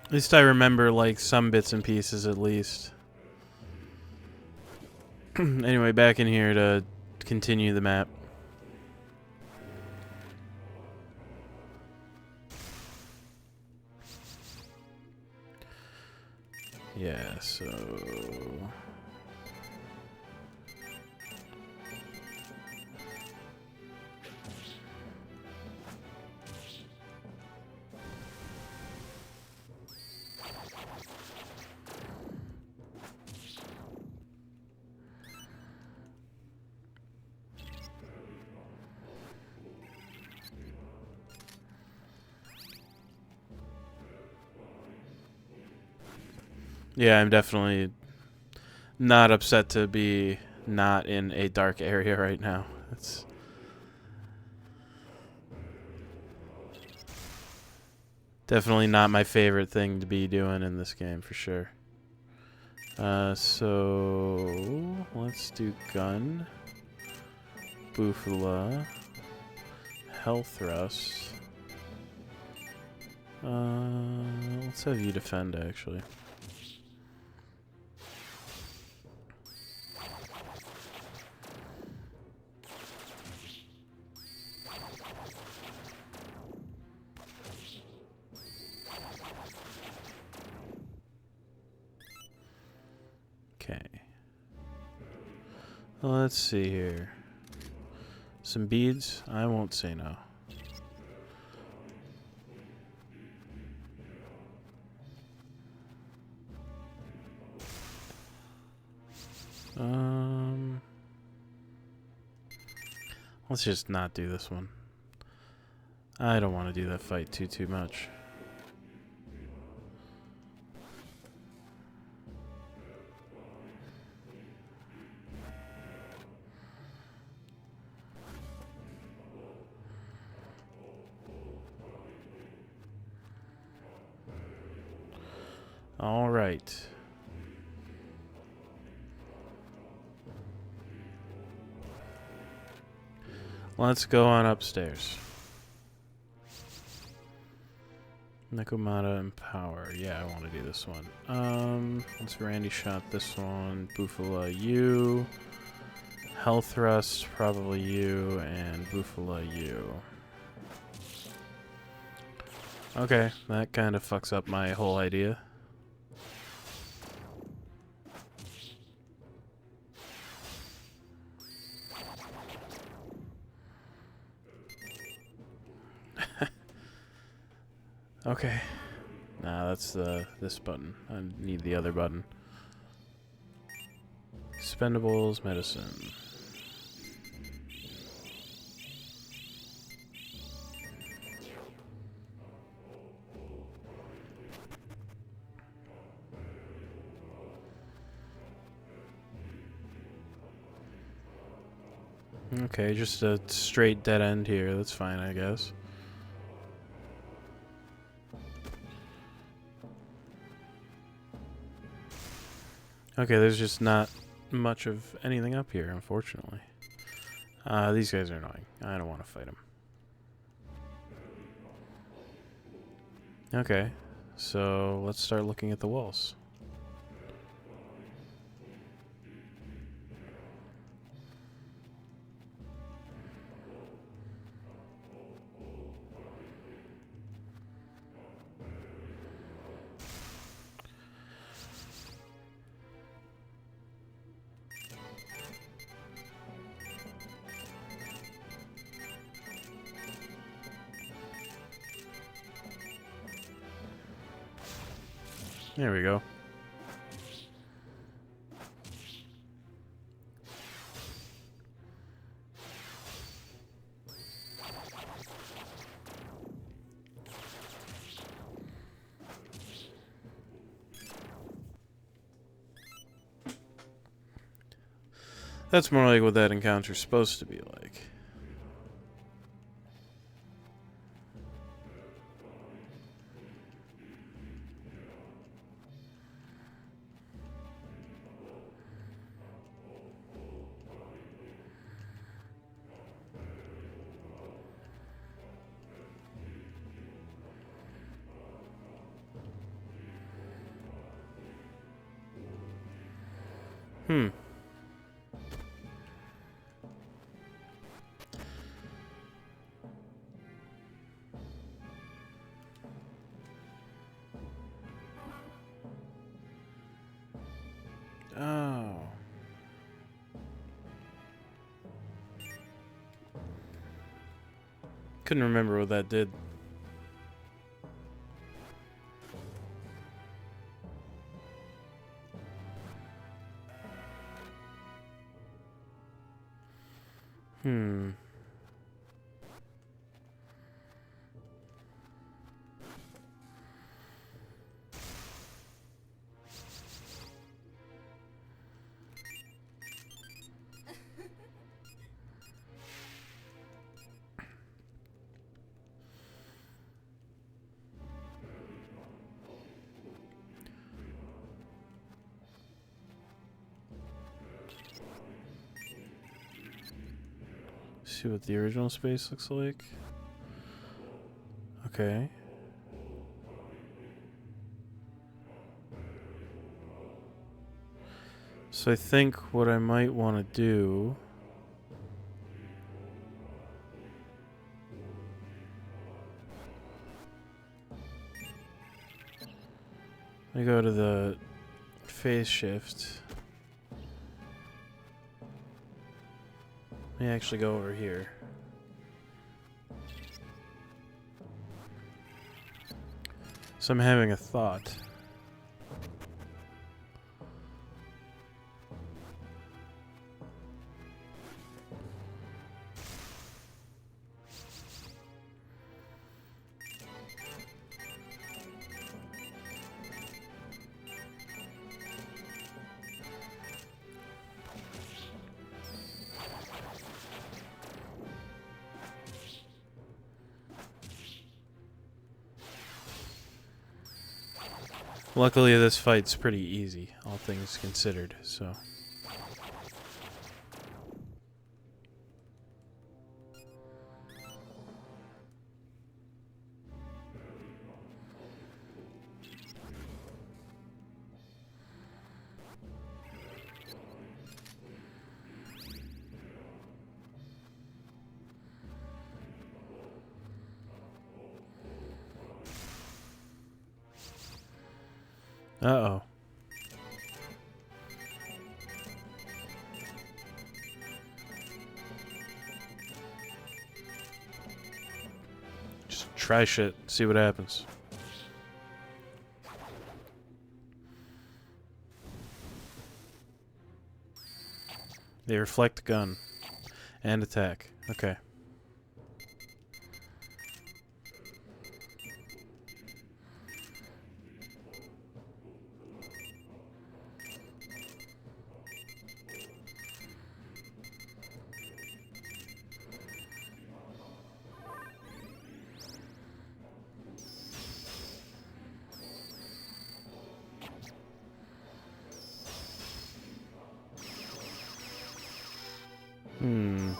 At least I remember, like, some bits and pieces, at least. Anyway, back in here to continue the map. Yeah, so... Yeah, I'm definitely not upset to be not in a dark area right now. It's definitely not my favorite thing to be doing in this game, for sure. So let's do gun, Bufala, health thrust. Let's have you defend, actually. Okay. Let's see here. Some beads? I won't say no. Let's just not do this one. I don't want to do that fight too much. All right. Let's go on upstairs. Nekomata and Power. Yeah, I want to do this one. Let's Randy shot this one. Bufala, you. Health thrust, probably you. And Bufala, you. Okay, that kind of fucks up my whole idea. Okay. Nah, that's this button. I need the other button. Expendables, medicine. Okay, just a straight dead end here. That's fine, I guess. Okay, there's just not much of anything up here, unfortunately. These guys are annoying. I don't want to fight them. Okay, so let's start looking at the walls. There we go. That's more like what that encounter's supposed to be like. Couldn't remember what that did. Hmm. See what the original space looks like. Okay. So I think what I might want to do I go to the phase shift. Let me actually go over here. So I'm having a thought. Luckily, this fight's pretty easy, all things considered, so. Uh-oh. Just try shit, see what happens. They reflect gun and attack. Okay. Hmm.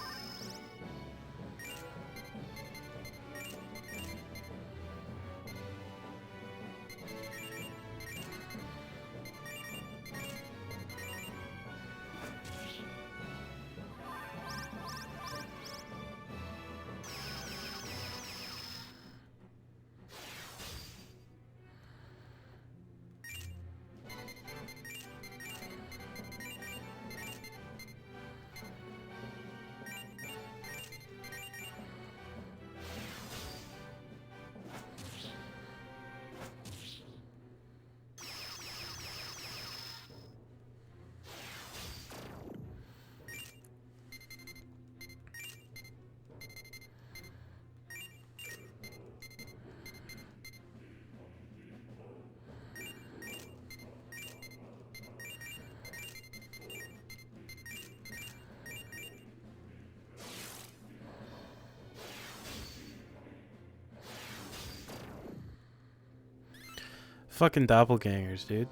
Fucking doppelgangers, dude.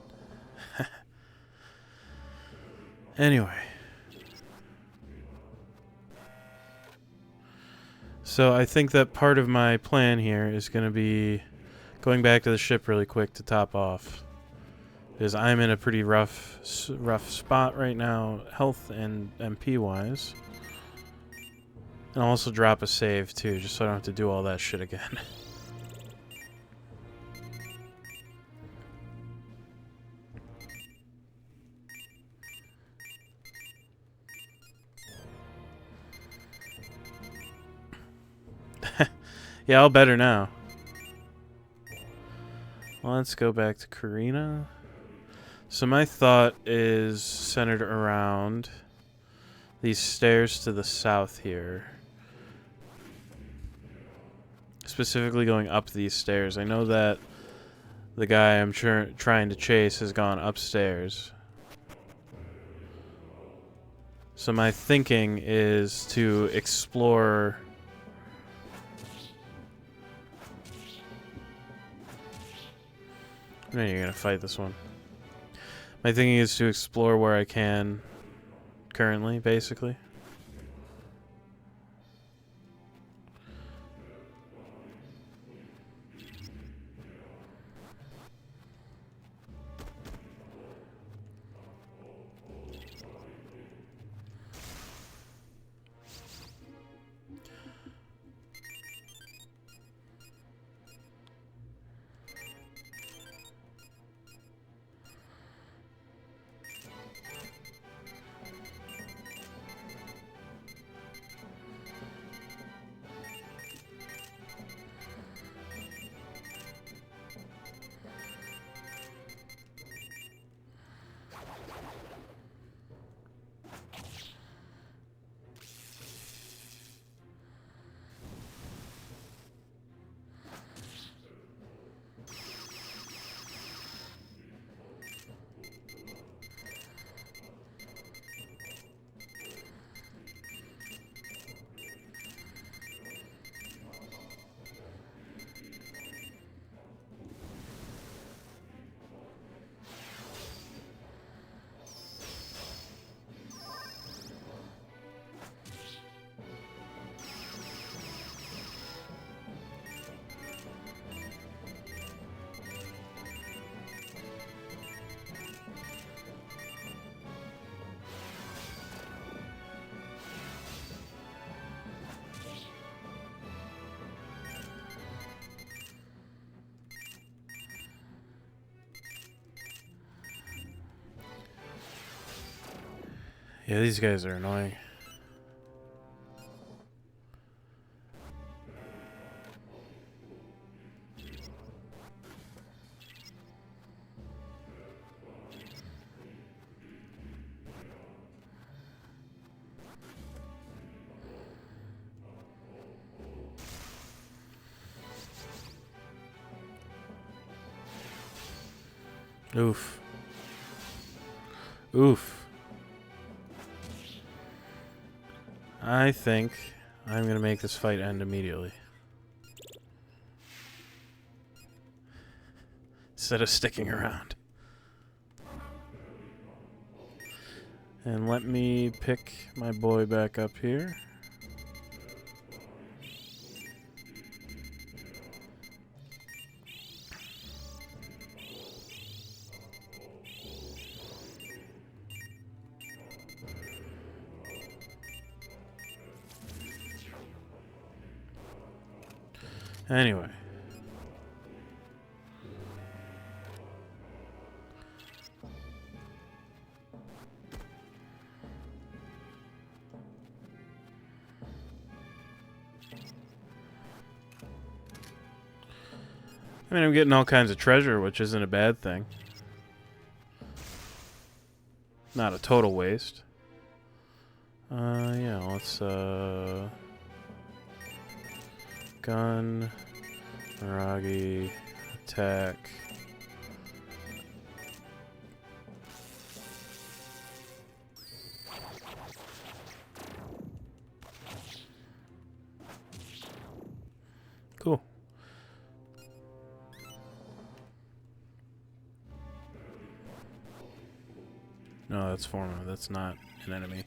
Anyway. So I think that part of my plan here is going to be going back to the ship really quick to top off. Because I'm in a pretty rough spot right now, health and MP wise. And I'll also drop a save too, just so I don't have to do all that shit again. Yeah, all better now. Let's go back to Karina. So my thought is centered around these stairs to the south here. Specifically going up these stairs. I know that the guy I'm trying to chase has gone upstairs. So my thinking is to explore... I know you're gonna fight this one. My thinking is to explore where I can currently, basically. Yeah, these guys are annoying. Oof. Oof. I think I'm going to make this fight end immediately. Instead of sticking around. And let me pick my boy back up here. Anyway. I mean, I'm getting all kinds of treasure, which isn't a bad thing. Not a total waste. Yeah, let's, gun, Miragi, attack. Cool. No, that's Forma. That's not an enemy.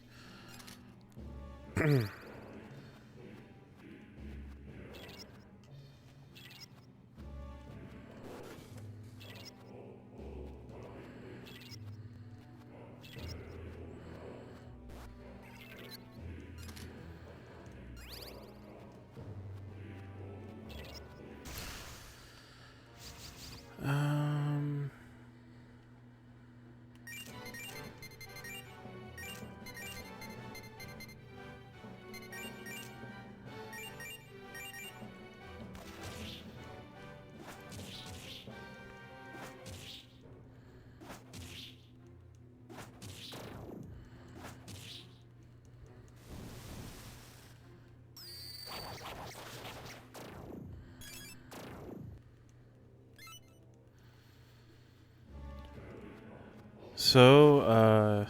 So,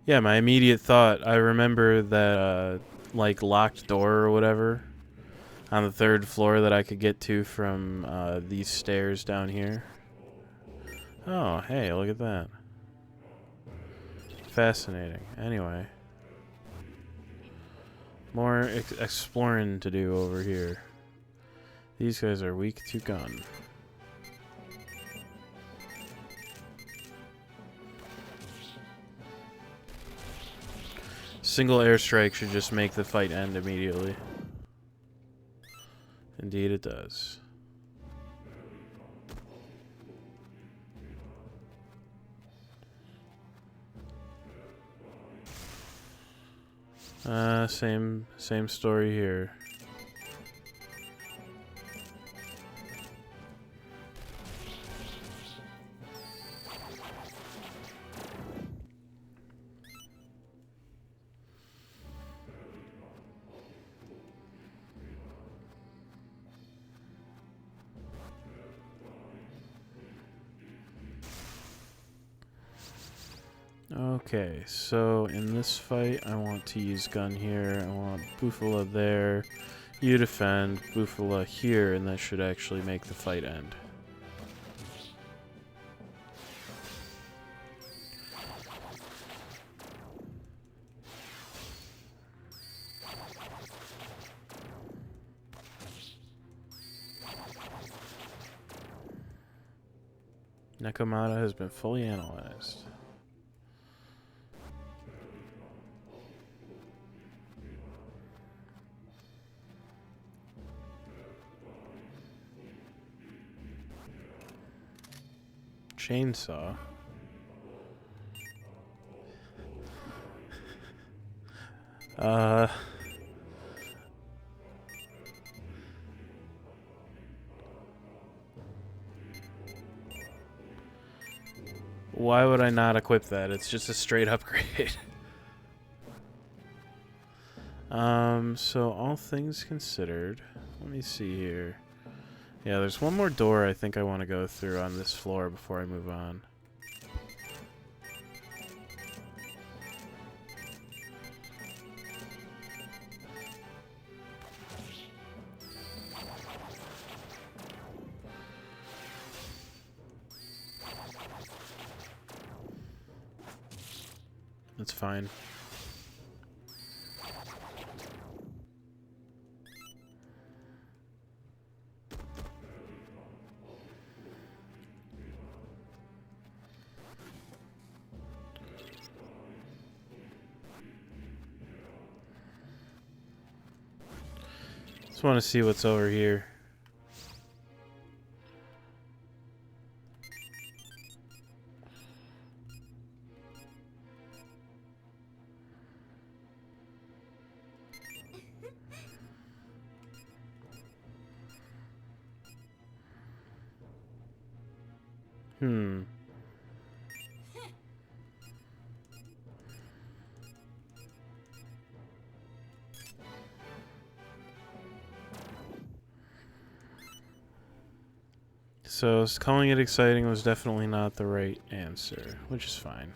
yeah, my immediate thought, I remember that, like, locked door or whatever on the 3rd floor that I could get to from, these stairs down here. Oh, hey, look at that. Fascinating. Anyway. More exploring to do over here. These guys are weak to gun. Single airstrike should just make the fight end immediately. Indeed it does. Same story here. Okay, so in this fight, I want to use gun here. I want Bufala there. You defend, Bufala here, and that should actually make the fight end. Nakamata has been fully analyzed. Chainsaw. Why would I not equip that? It's just a straight upgrade. So all things considered, let me see here. Yeah, there's one more door I think I want to go through on this floor before I move on. That's fine. Just want to see what's over here. So calling it exciting was definitely not the right answer, which is fine.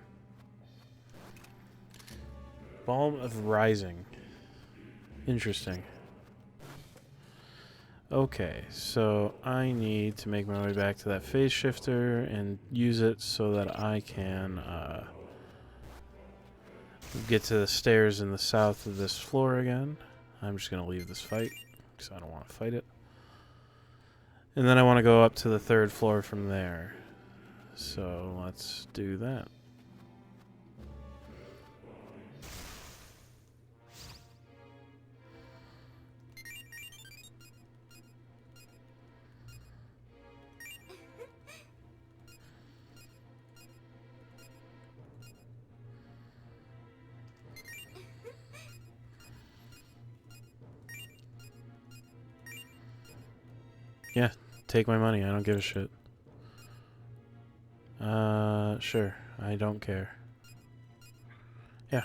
Balm of Rising. Interesting. Okay, so I need to make my way back to that phase shifter and use it so that I can get to the stairs in the south of this floor again. I'm just going to leave this fight because I don't want to fight it. And then I want to go up to the 3rd floor from there. So let's do that. Yeah, take my money. I don't give a shit. Sure. I don't care. Yeah.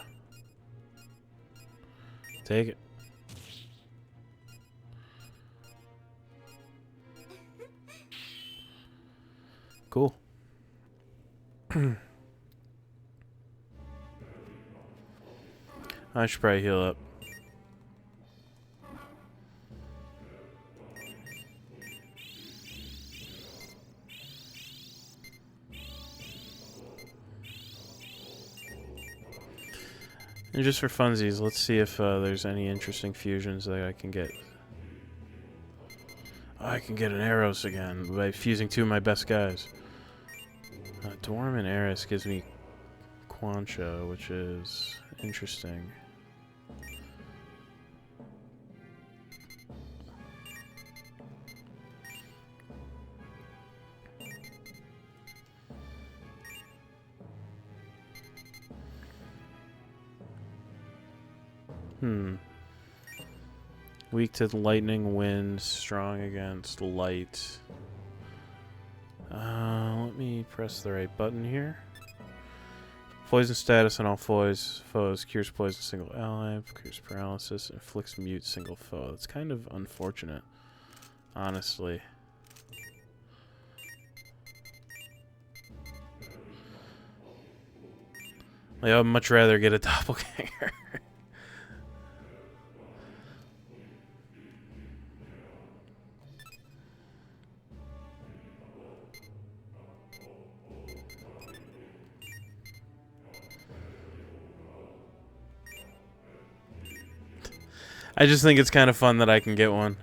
Take it. Cool. I should probably heal up. And just for funsies, let's see if there's any interesting fusions that I can get. Oh, I can get an Eros again by fusing two of my best guys. Dorm and Eris gives me Quancha, which is interesting. Weak to lightning, wind, strong against light. Let me press the right button here. Poison status on all foes. Cures poison single ally. Cures paralysis. Inflicts mute single foe. That's kind of unfortunate, honestly. Like, I'd much rather get a doppelganger. I just think it's kind of fun that I can get one.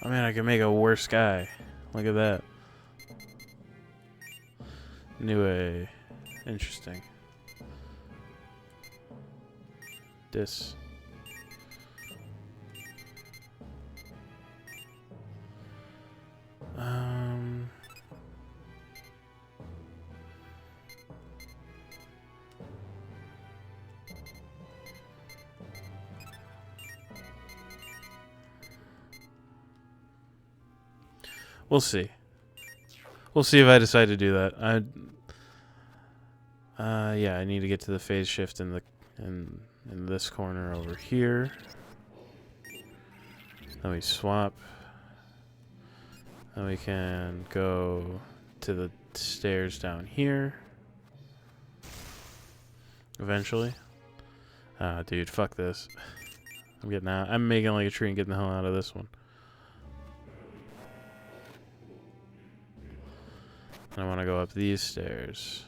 I mean, I can make a worse guy. Look at that. New A. Interesting. This. We'll see. We'll see if I decide to do that. Yeah, I need to get to the phase shift in this corner over here. Then we swap. Then we can go to the stairs down here. Eventually. Dude, fuck this. I'm getting out. I'm making like a tree and getting the hell out of this one. I want to go up these stairs.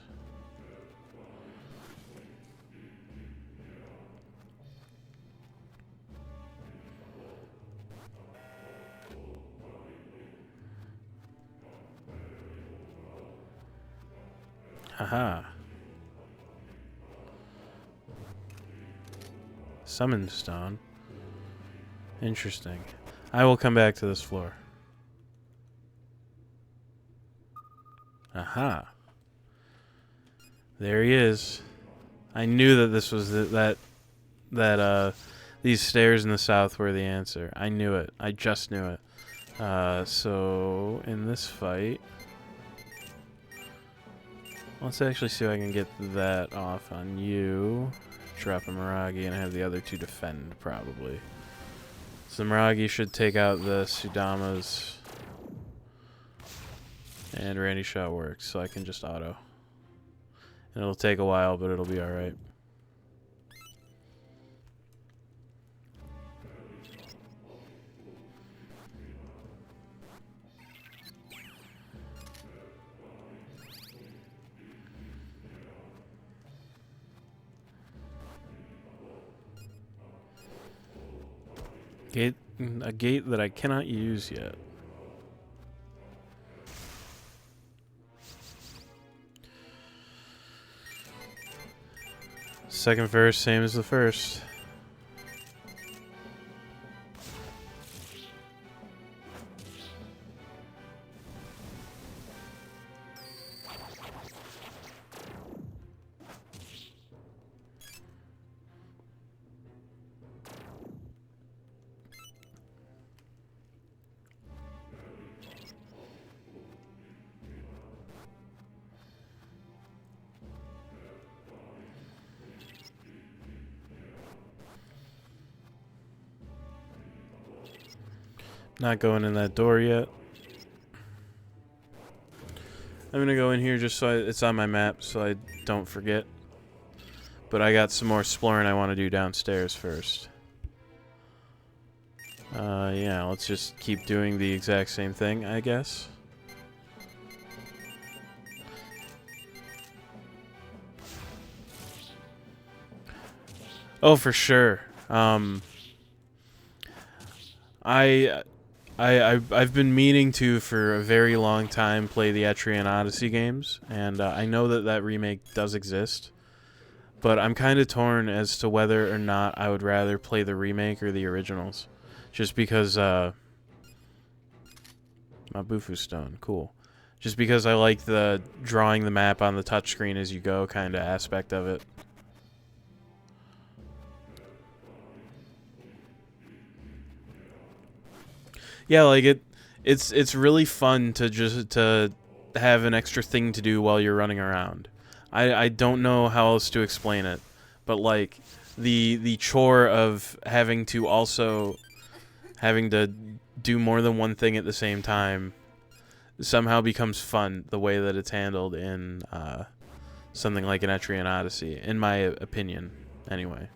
Haha. Summon stone. Interesting. I will come back to this floor. Aha. There he is. I knew that this was these stairs in the south were the answer. I knew it. I just knew it. So in this fight, let's actually see if I can get that off on you. Drop a Miragi and have the other two defend, probably. So Miragi should take out the Sudamas. And Randy shot works, so I can just auto. And it'll take a while, but it'll be alright. A gate that I cannot use yet. Second verse, same as the first. Not going in that door yet. I'm gonna go in here just so it's on my map so I don't forget. But I got some more exploring I want to do downstairs first. Yeah, let's just keep doing the exact same thing, I guess. Oh, for sure. I've been meaning to for a very long time play the Etrian Odyssey games, and I know that remake does exist, but I'm kind of torn as to whether or not I would rather play the remake or the originals, just because Mabufu Stone, cool. Just because I like the drawing the map on the touchscreen as you go kind of aspect of it. Yeah, like it's really fun to just to have an extra thing to do while you're running around. I don't know how else to explain it, but like the chore of having to do more than one thing at the same time somehow becomes fun the way that it's handled in something like an Etrian Odyssey, in my opinion, anyway.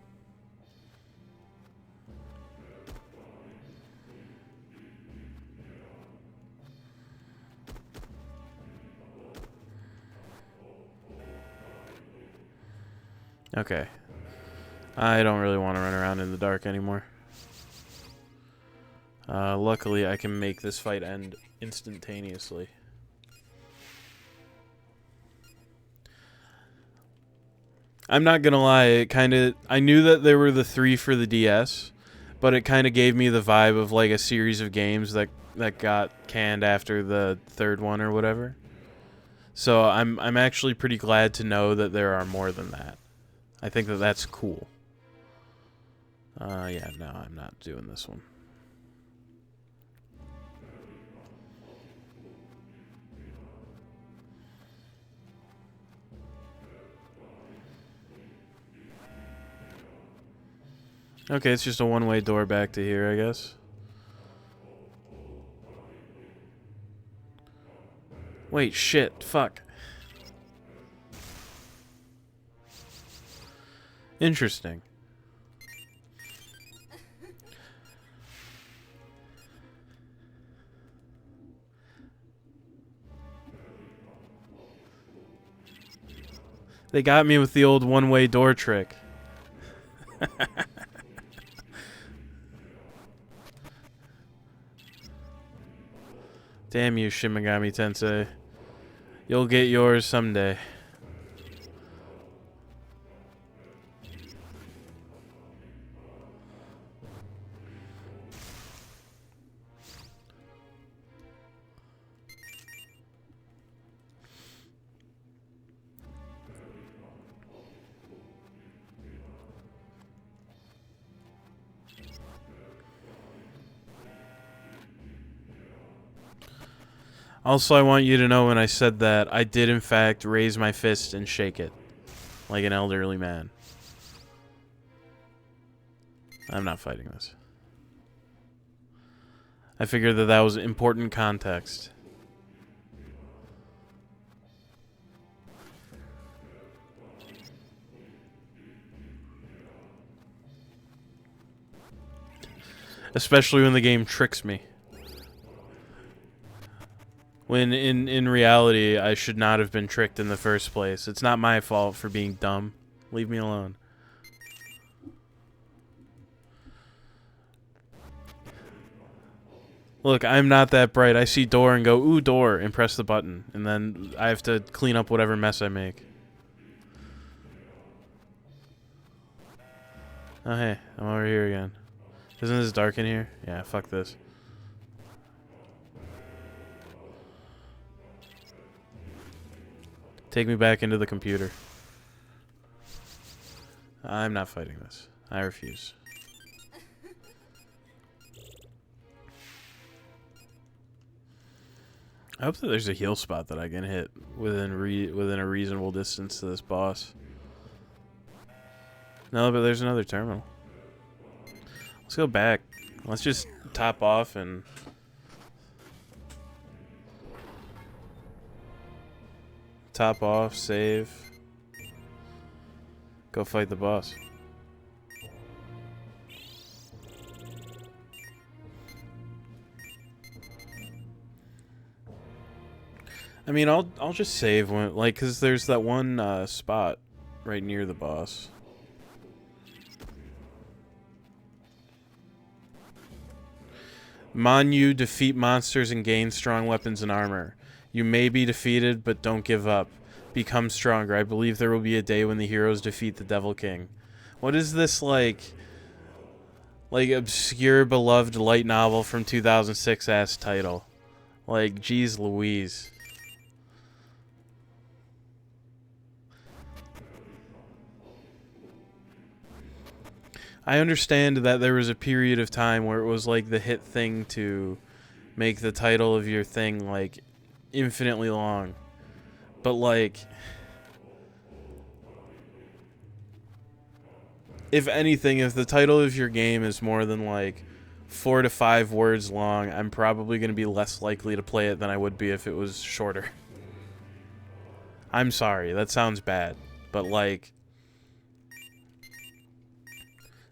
Okay. I don't really want to run around in the dark anymore. Luckily, I can make this fight end instantaneously. I'm not gonna lie, I knew that there were the 3 for the DS, but it kind of gave me the vibe of like a series of games that got canned after the 3rd one or whatever. So I'm actually pretty glad to know that there are more than that. I think that that's cool. Yeah, no, I'm not doing this one. Okay, it's just a one-way door back to here, I guess. Wait, shit, fuck. Interesting. They got me with the old one-way door trick. Damn you, Shin Megami Tensei. You'll get yours someday. Also, I want you to know when I said that, I did in fact raise my fist and shake it. Like an elderly man. I'm not fighting this. I figured that was important context. Especially when the game tricks me. When in reality, I should not have been tricked in the first place. It's not my fault for being dumb. Leave me alone. Look, I'm not that bright. I see door and go, ooh, door, and press the button. And then I have to clean up whatever mess I make. Oh, hey, I'm over here again. Isn't this dark in here? Yeah, fuck this. Take me back into the computer. I'm not fighting this. I refuse. I hope that there's a heal spot that I can hit within a reasonable distance to this boss. No, but there's another terminal. Let's go back. Let's just top off and... top off, save. Go fight the boss. I mean, I'll just save when, like, cause there's that one spot right near the boss. Manu, defeat monsters and gain strong weapons and armor. You may be defeated, but don't give up. Become stronger. I believe there will be a day when the heroes defeat the Devil King. What is this, like obscure, beloved light novel from 2006 ass title? Like, geez Louise. I understand that there was a period of time where it was like the hit thing to make the title of your thing like infinitely long. But like, if anything, if the title of your game is more than like 4 to 5 words long, I'm probably going to be less likely to play it than I would be if it was shorter. I'm sorry, that sounds bad, but like,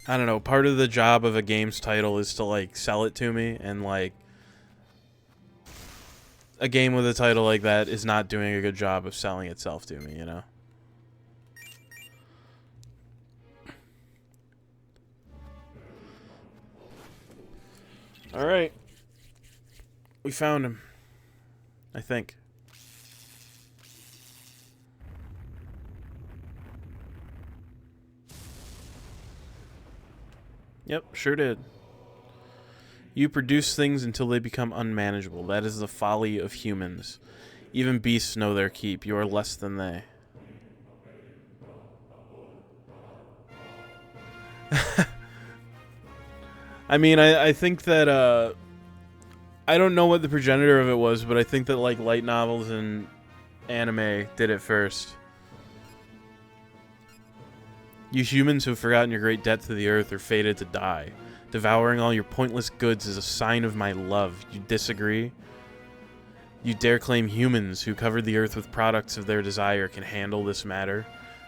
I don't know, part of the job of a game's title is to, like, sell it to me, and, like, a game with a title like that is not doing a good job of selling itself to me, you know? Alright. We found him. I think. Yep, sure did. You produce things until they become unmanageable. That is the folly of humans. Even beasts know their keep. You are less than they. I mean, I think that, I don't know what the progenitor of it was, but I think that, like, light novels and anime did it first. You humans who have forgotten your great debt to the earth are fated to die. Devouring all your pointless goods is a sign of my love. You disagree? You dare claim humans who covered the earth with products of their desire can handle this matter?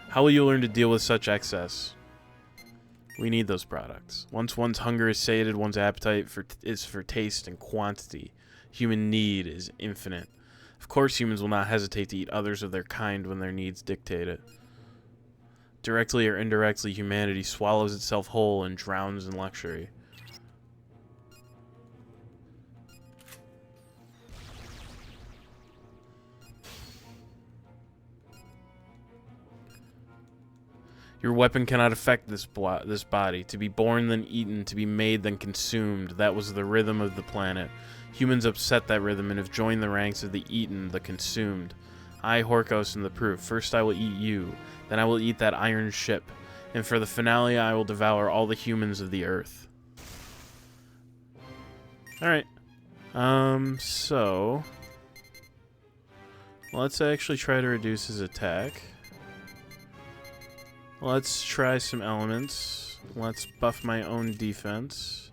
How will you learn to deal with such excess? We need those products. Once one's hunger is sated, one's appetite is for taste and quantity. Human need is infinite. Of course, humans will not hesitate to eat others of their kind when their needs dictate it. Directly or indirectly, humanity swallows itself whole and drowns in luxury. Your weapon cannot affect this body. To be born, then eaten. To be made, then consumed. That was the rhythm of the planet. Humans upset that rhythm and have joined the ranks of the eaten, the consumed. I, Horkos, am the proof. First I will eat you. Then I will eat that iron ship. And for the finale, I will devour all the humans of the earth. Alright. So... let's actually try to reduce his attack. Let's try some elements. Let's buff my own defense.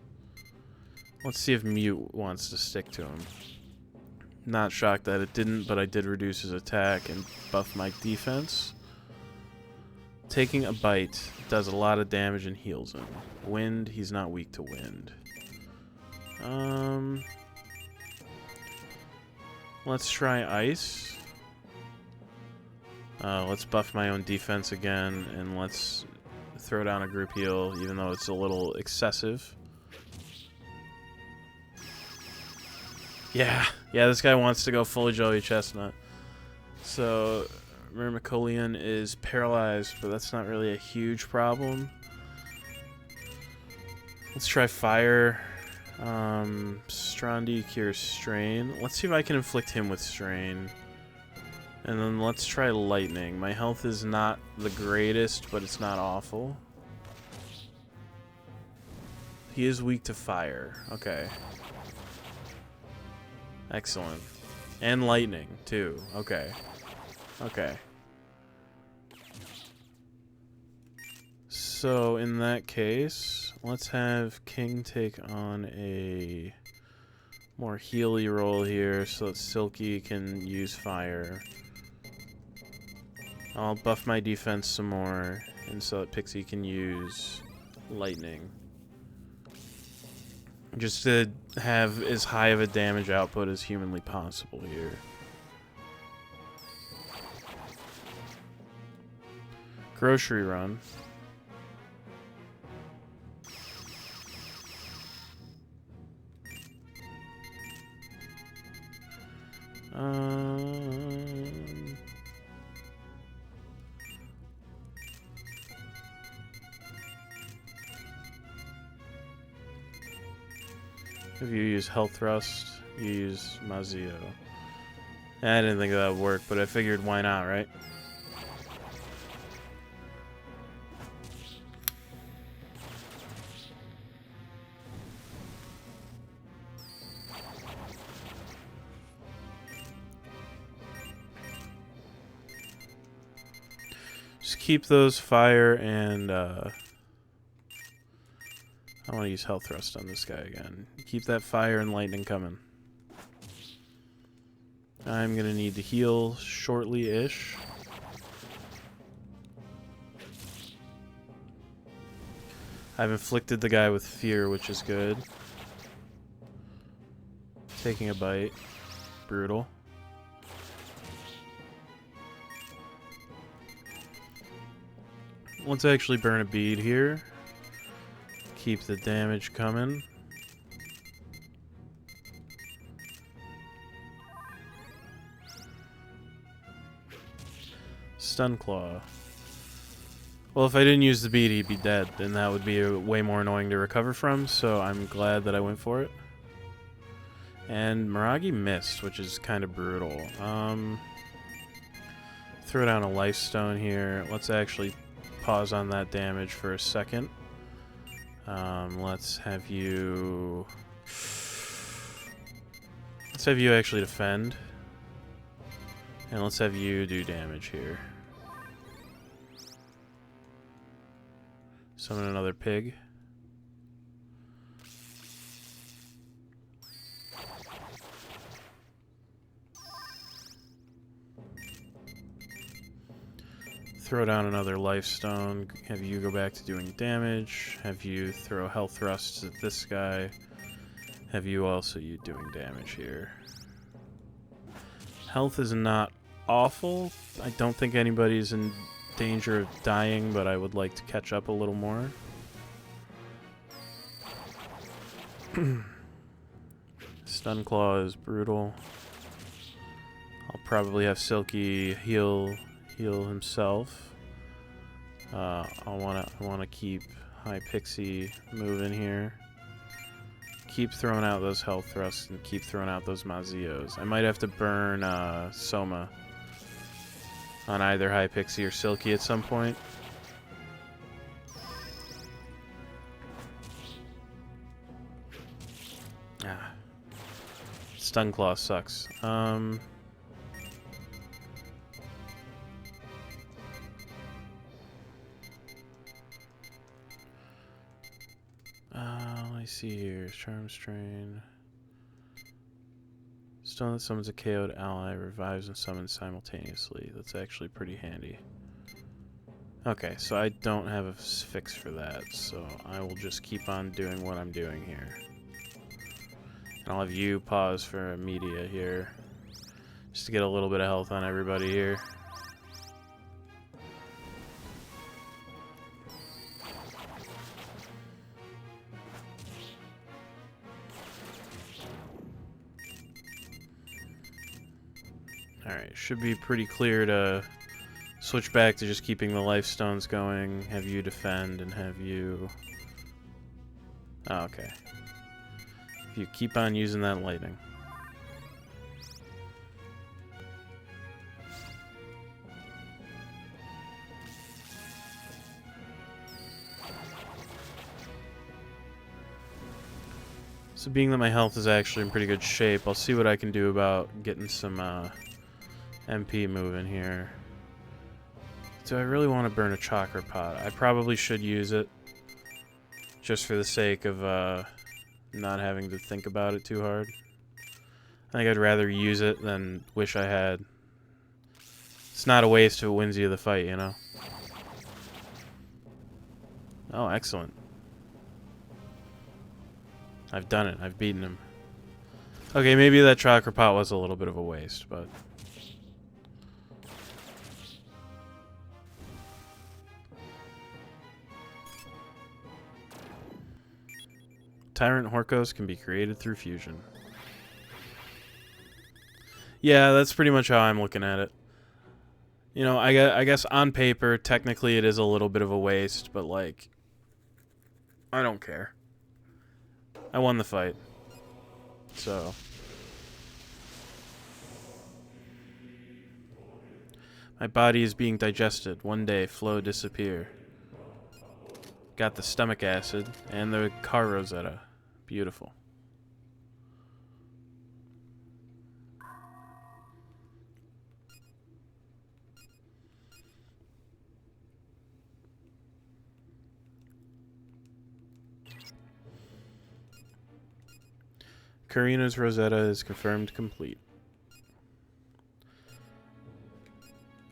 Let's see if Mute wants to stick to him. Not shocked that it didn't, but I did reduce his attack and buff my defense. Taking a bite does a lot of damage and heals him. Wind, he's not weak to wind. Let's try ice. Let's buff my own defense again, and let's throw down a group heal, even though it's a little excessive. Yeah, this guy wants to go full Joey Chestnut. So, Myrmicolian is paralyzed, but that's not really a huge problem. Let's try fire. Strandi cures strain. Let's see if I can inflict him with strain. And then let's try lightning. My health is not the greatest, but it's not awful. He is weak to fire. Okay. Excellent. And lightning, too. Okay. Okay. So, in that case, let's have King take on a more healy role here so that Silky can use fire. I'll buff my defense some more, and so that Pixie can use lightning. Just to have as high of a damage output as humanly possible here. Grocery run. If you use health thrust, you use Mazio. I didn't think that would work, but I figured why not, right? Just keep those fire and I want to use health thrust on this guy again. Keep that fire and lightning coming. I'm going to need to heal shortly-ish. I've inflicted the guy with fear, which is good. Taking a bite. Brutal. Let's actually burn a bead here. Keep the damage coming. Stun Claw. Well, if I didn't use the bead, he'd be dead, and that would be way more annoying to recover from, so I'm glad that I went for it. And Miragi missed, which is kind of brutal. Throw down a life stone here. Let's actually pause on that damage for a second. Let's have you actually defend. And let's have you do damage here. Summon another pig. Throw down another life stone, have you go back to doing damage, have you throw health thrusts at this guy, have you also doing damage here. Health is not awful. I don't think anybody's in danger of dying, but I would like to catch up a little more. Stun Claw is brutal. I'll probably have Silky heal himself. I wanna keep High Pixie moving here. Keep throwing out those health thrusts and keep throwing out those Mazios. I might have to burn Soma on either High Pixie or Silky at some point. Stun Claw sucks. Let me see here. Charm Strain. Stone that summons a KO'd ally, revives and summons simultaneously. That's actually pretty handy. Okay, so I don't have a fix for that, so I will just keep on doing what I'm doing here. And I'll have you pause for a media here, just to get a little bit of health on everybody here. Alright, should be pretty clear to switch back to just keeping the life stones going, have you defend, and have you... Oh, okay. If you keep on using that lightning. So being that my health is actually in pretty good shape, I'll see what I can do about getting some MP moving here. Do I really want to burn a chakra pot? I probably should use it, just for the sake of not having to think about it too hard. I think I'd rather use it than wish I had It's not a waste if it wins you the fight, you know? Oh, excellent. I've done it. I've beaten him. Okay, maybe that chakra pot was a little bit of a waste, but... Tyrant Horkos can be created through fusion. Yeah, that's pretty much how I'm looking at it. You know, I guess on paper, technically it is a little bit of a waste, but, like, I don't care. I won the fight. So... My body is being digested. One day, flow disappear. Got the stomach acid and the car Rosetta. Beautiful. Karina's Rosetta is confirmed complete.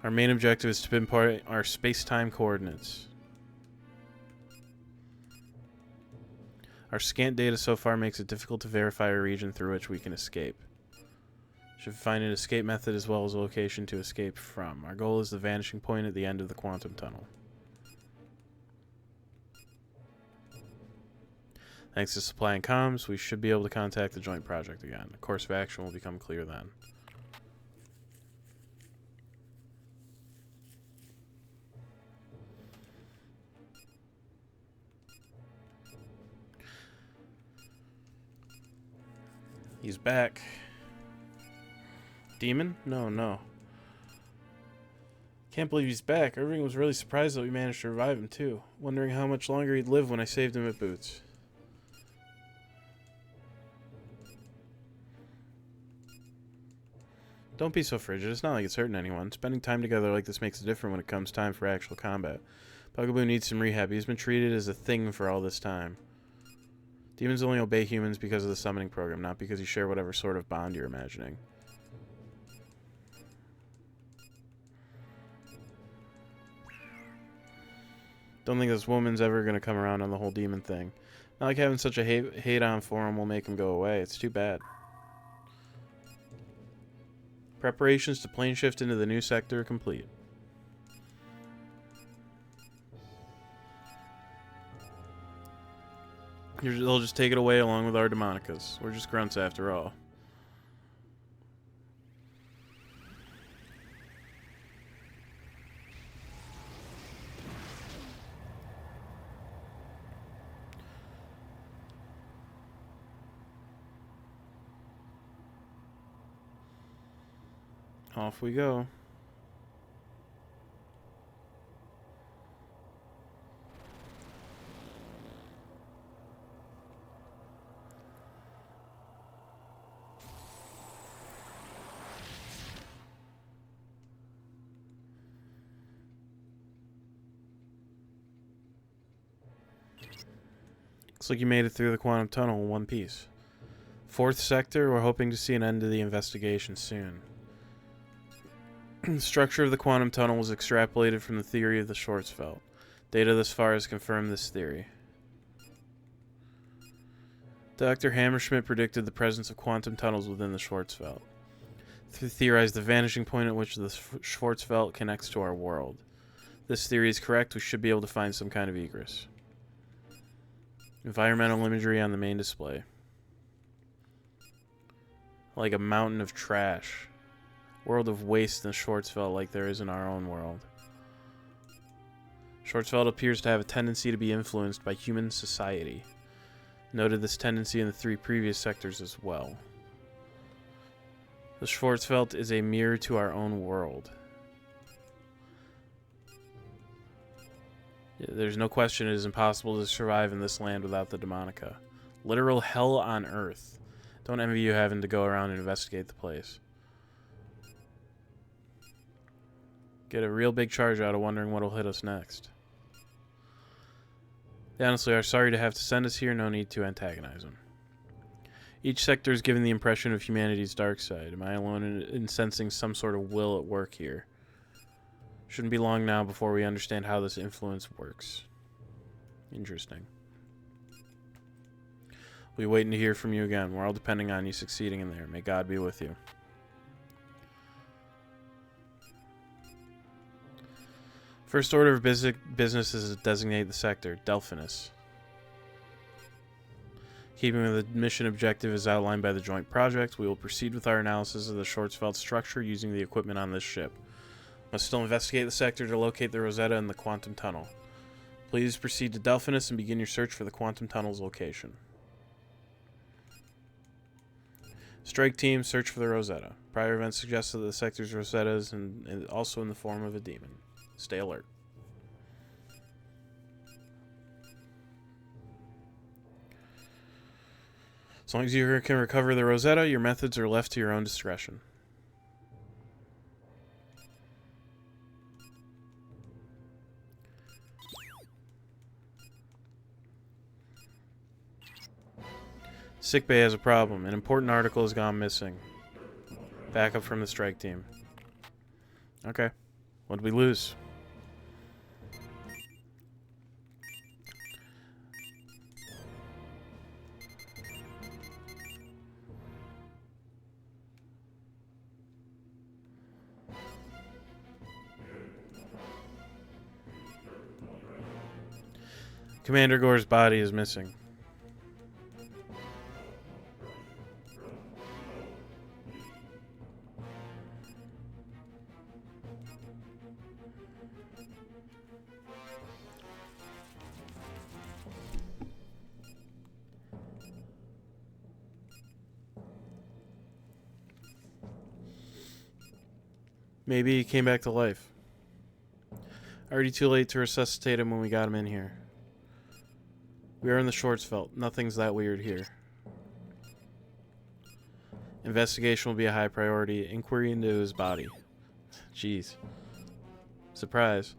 Our main objective is to pinpoint our space-time coordinates. Our scant data so far makes it difficult to verify a region through which we can escape. Should find an escape method as well as a location to escape from. Our goal is the vanishing point at the end of the quantum tunnel. Thanks to supply and comms, we should be able to contact the joint project again. The course of action will become clear then. He's back. Demon? No. Can't believe he's back. Irving was really surprised that we managed to revive him, too. Wondering how much longer he'd live when I saved him at Boots. Don't be so frigid. It's not like it's hurting anyone. Spending time together like this makes it different when it comes time for actual combat. Bugaboo needs some rehab. He's been treated as a thing for all this time. Demons only obey humans because of the summoning program, not because you share whatever sort of bond you're imagining. Don't think this woman's ever going to come around on the whole demon thing. Not like having such a hate-on for him will make him go away. It's too bad. Preparations to plane shift into the new sector are complete. They'll just take it away along with our demonicas. We're just grunts after all. Off we go. Looks like you made it through the quantum tunnel in one piece. Fourth sector, we're hoping to see an end to the investigation soon. The structure of the quantum tunnel was extrapolated from the theory of the Schwarzfeld. Data thus far has confirmed this theory. Dr. Hammerschmidt predicted the presence of quantum tunnels within the Schwarzfeld. Theorized the vanishing point at which the Schwarzfeld connects to our world. If this theory is correct, we should be able to find some kind of egress. Environmental imagery on the main display. Like a mountain of trash. World of waste in the Schwarzfeld like there is in our own world. Schwarzfeld appears to have a tendency to be influenced by human society. Noted this tendency in the 3 previous sectors as well. The Schwarzfeld is a mirror to our own world. There's no question it is impossible to survive in this land without the Demonica. Literal hell on earth. Don't envy you having to go around and investigate the place. Get a real big charge out of wondering what'll hit us next. They honestly are sorry to have to send us here, no need to antagonize them. Each sector is given the impression of humanity's dark side. Am I alone in sensing some sort of will at work here? Shouldn't be long now before we understand how this influence works. Interesting. We'll be waiting to hear from you again. We're all depending on you succeeding in there. May God be with you. First order of business is to designate the sector, Delphinus. Keeping with the mission objective as outlined by the joint project, we will proceed with our analysis of the Schwarzfeld structure using the equipment on this ship. Must still investigate the sector to locate the Rosetta and the quantum tunnel. Please proceed to Delphinus and begin your search for the quantum tunnel's location. Strike team, search for the Rosetta. Prior events suggest that the sector's Rosetta is also in the form of a demon. Stay alert. As long as you can recover the Rosetta, your methods are left to your own discretion. Sickbay has a problem. An important article has gone missing. Backup from the strike team. Okay. What did we lose? Commander Gore's body is missing. Maybe he came back to life. Already too late to resuscitate him when we got him in here. We are in the Schwarzfeld. Nothing's that weird here. Investigation will be a high priority. Inquiry into his body. Jeez. Surprise.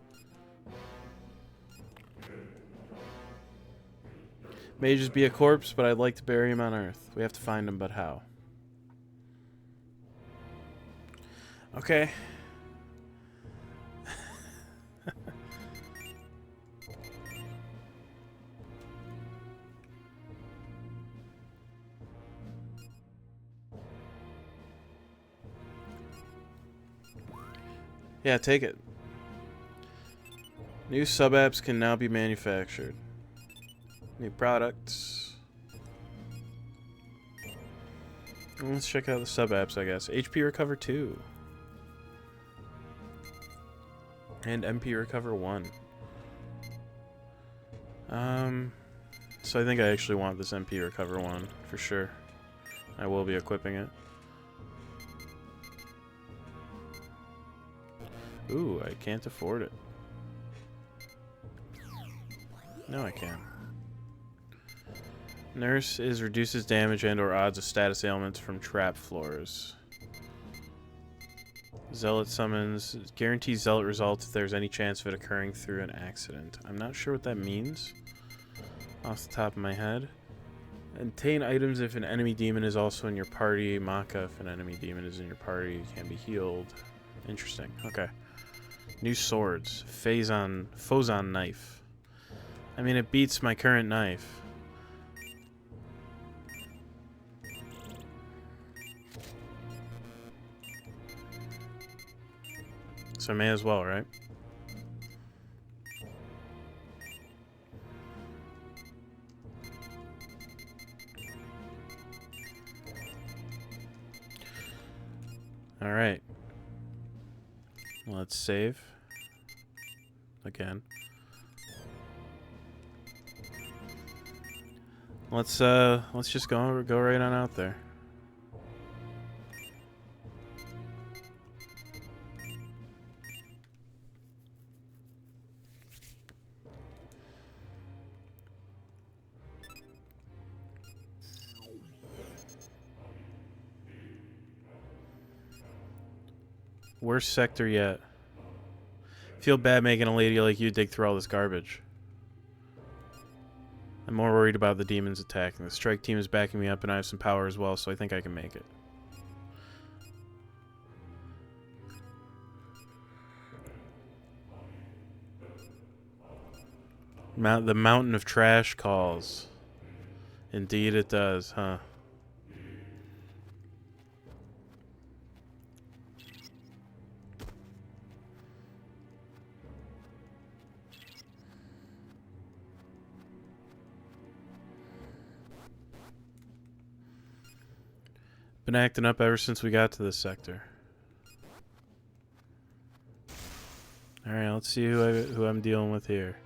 May just be a corpse, but I'd like to bury him on Earth. We have to find him, but how? Okay. Yeah, take it. New sub-apps can now be manufactured. New products. Let's check out the sub-apps, I guess. HP Recover 2. And MP Recover 1. So I think I actually want this MP Recover 1, for sure. I will be equipping it. Ooh, I can't afford it. No, I can. Nurse is reduces damage and or odds of status ailments from trap floors. Zealot summons guarantees zealot results if there's any chance of it occurring through an accident. I'm not sure what that means off the top of my head. Obtain items if an enemy demon is also in your party. Maka if an enemy demon is in your party can be healed. Interesting. Okay. New swords. Phozon knife. I mean, it beats my current knife. So I may as well, right? Alright. Let's save. Again. Let's just go right on out there. Worst sector yet. Feel bad making a lady like you dig through all this garbage. I'm more worried about the demons attacking. The strike team is backing me up and I have some power as well, so I think I can make it. The mountain of trash calls. Indeed it does, huh? Been acting up ever since we got to this sector. Alright, let's see who I'm dealing with here.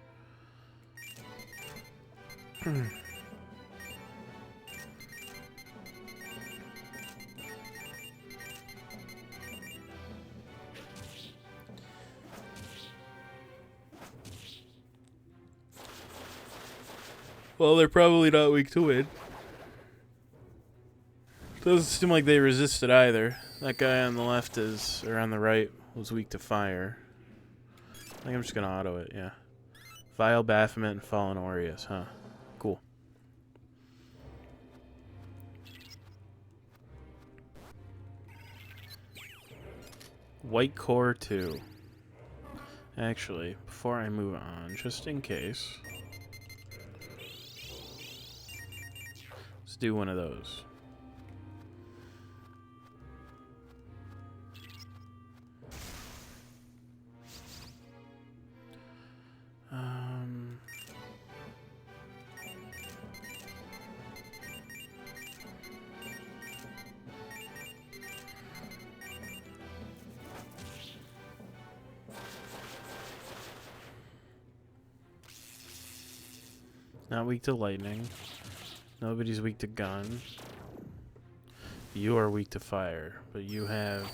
Well, they're probably not weak to wind. Doesn't seem like they resisted either. That guy on the left or on the right, was weak to fire. I think I'm just gonna auto it, yeah. Vile Baphomet and Fallen Aureus, huh? Cool. White Core 2. Actually, before I move on, just in case, let's do one of those. Not weak to lightning. Nobody's weak to gun. You are weak to fire, but you have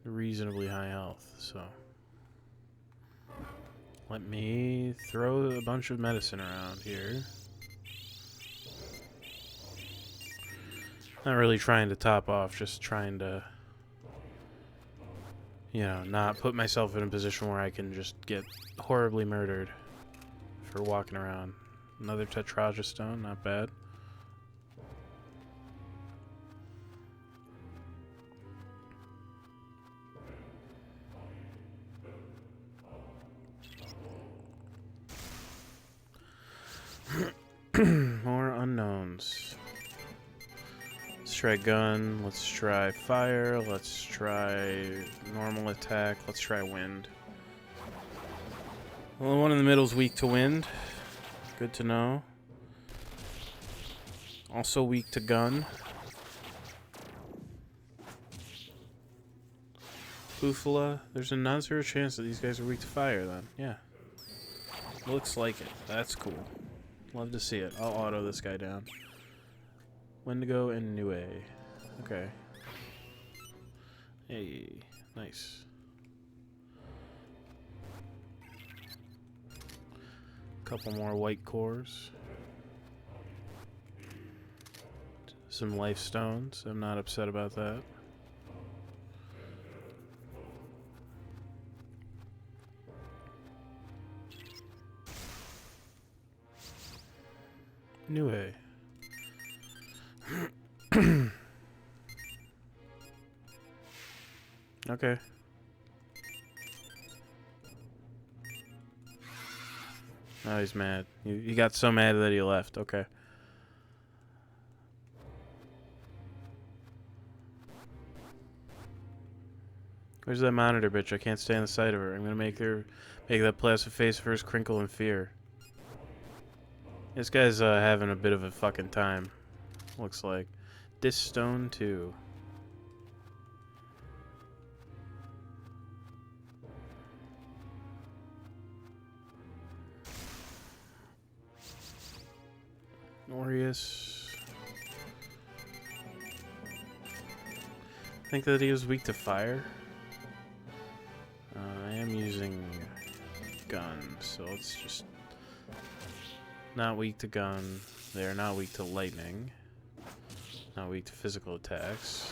reasonably high health, so let me throw a bunch of medicine around here. Not really trying to top off, just trying to, you know, not put myself in a position where I can just get horribly murdered for walking around. Another Tetraja stone, not bad. More unknowns. Let's try gun, let's try fire, let's try normal attack, let's try wind. Well, the one in the middle is weak to wind. Good to know. Also weak to gun. Bufala. There's a non-zero chance that these guys are weak to fire then. Yeah. Looks like it. That's cool. Love to see it. I'll auto this guy down. Wendigo and Nue. Okay. Hey. Nice. Couple more white cores. Some life stones. I'm not upset about that. Nue. Okay. Oh, he's mad. He got so mad that he left. Okay. Where's that monitor bitch? I can't stay on the side of her. I'm gonna make that plastic face of hers crinkle in fear. This guy's having a bit of a fucking time. Looks like. This stone too. Aureus. I think that he was weak to fire. I am using gun, so let's just... Not weak to gun. They're not weak to lightning. Not weak to physical attacks.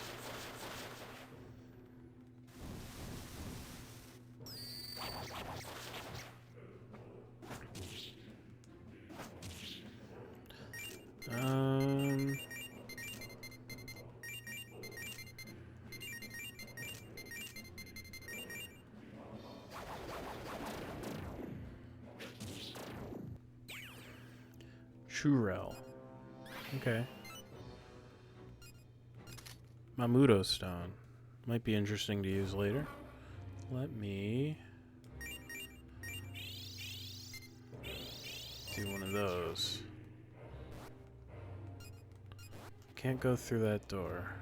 Shurel. Okay. Mamuto stone. Might be interesting to use later. Let me do one of those. Can't go through that door.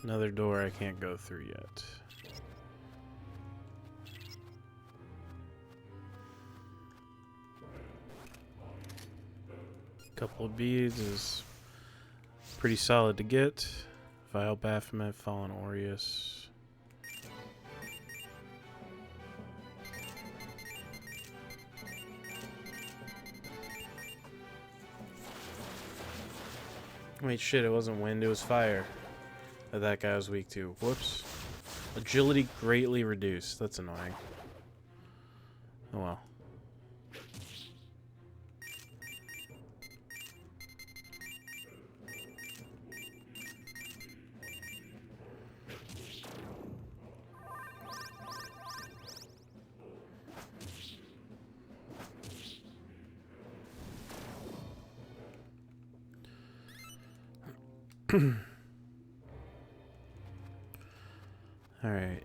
Another door I can't go through yet. Couple of beads is pretty solid to get. Vile Baphomet, Fallen Aureus. Wait, shit, it wasn't wind, it was fire that guy was weak to. Whoops. Agility greatly reduced. That's annoying. Oh well. Alright.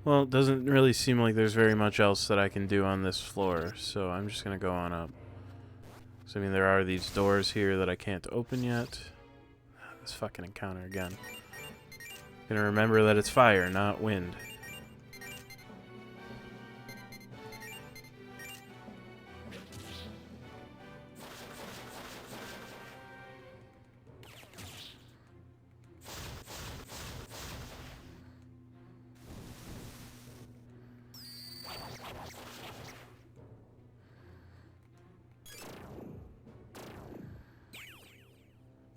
Well, it doesn't really seem like there's very much else that I can do on this floor, so I'm just gonna go on up. So, I mean, there are these doors here that I can't open yet. This fucking encounter again. Gonna remember that it's fire, not wind.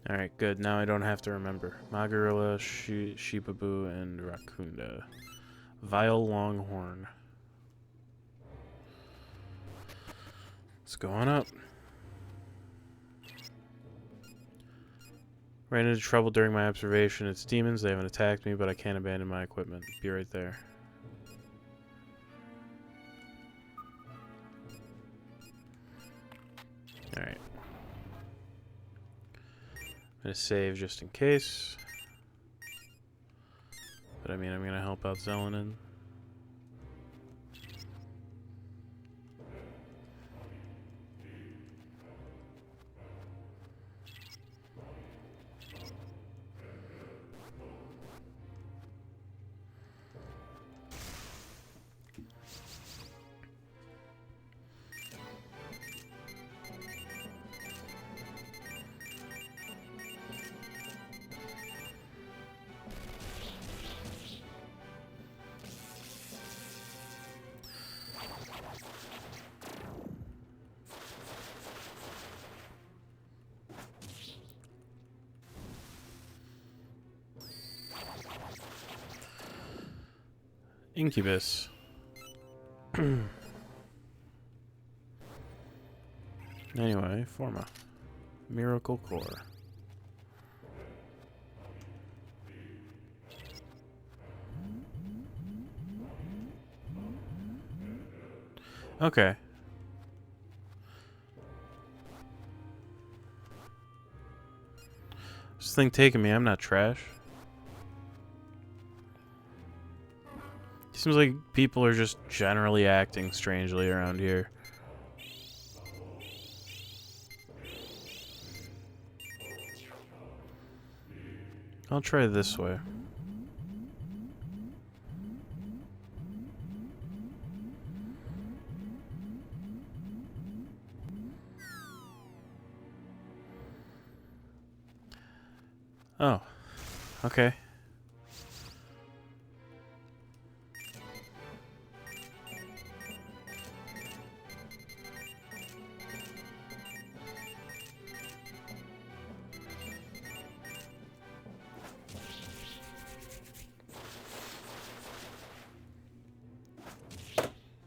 Alright, good. Now I don't have to remember. Magarilla, Shibabu, and Rakunda. Vile Longhorn. Let's go on up. Ran into trouble during my observation. It's demons. They haven't attacked me, but I can't abandon my equipment. Be right there. Alright. I'm gonna save just in case. But I mean, I'm gonna help out Zelenin. Incubus. Anyway, Forma. Miracle Core. Okay. This thing taking me, I'm not trash. Seems like people are just generally acting strangely around here. I'll try this way. Oh, okay.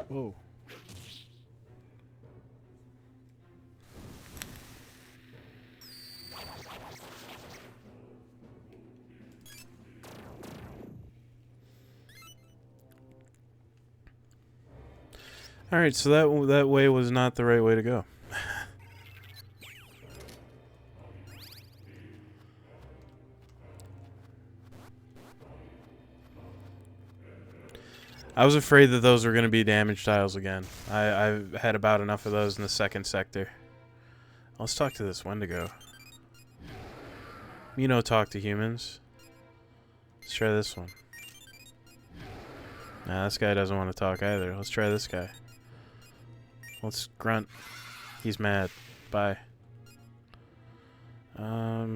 Whoa. Alright, so that way was not the right way to go. I was afraid that those were going to be damage tiles again. I've had about enough of those in the second sector. Let's talk to this Wendigo. You know, talk to humans. Let's try this one. Nah, this guy doesn't want to talk either. Let's try this guy. Let's grunt. He's mad. Bye. I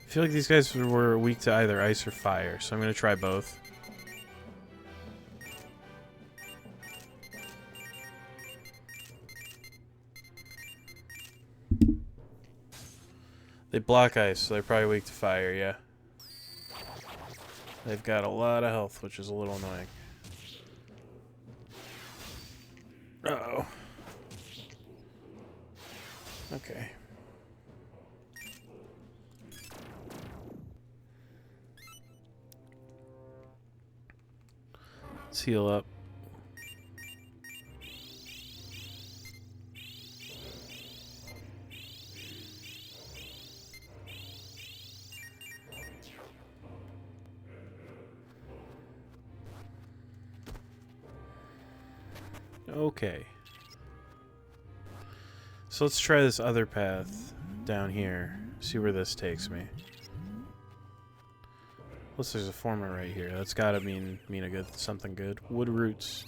feel like these guys were weak to either ice or fire, so I'm going to try both. They block ice, so they're probably weak to fire, yeah. They've got a lot of health, which is a little annoying. Uh-oh. Okay. Let's heal up. Okay. So let's try this other path down here. See where this takes me. Plus there's a former right here. That's gotta mean a good something good. Wood roots.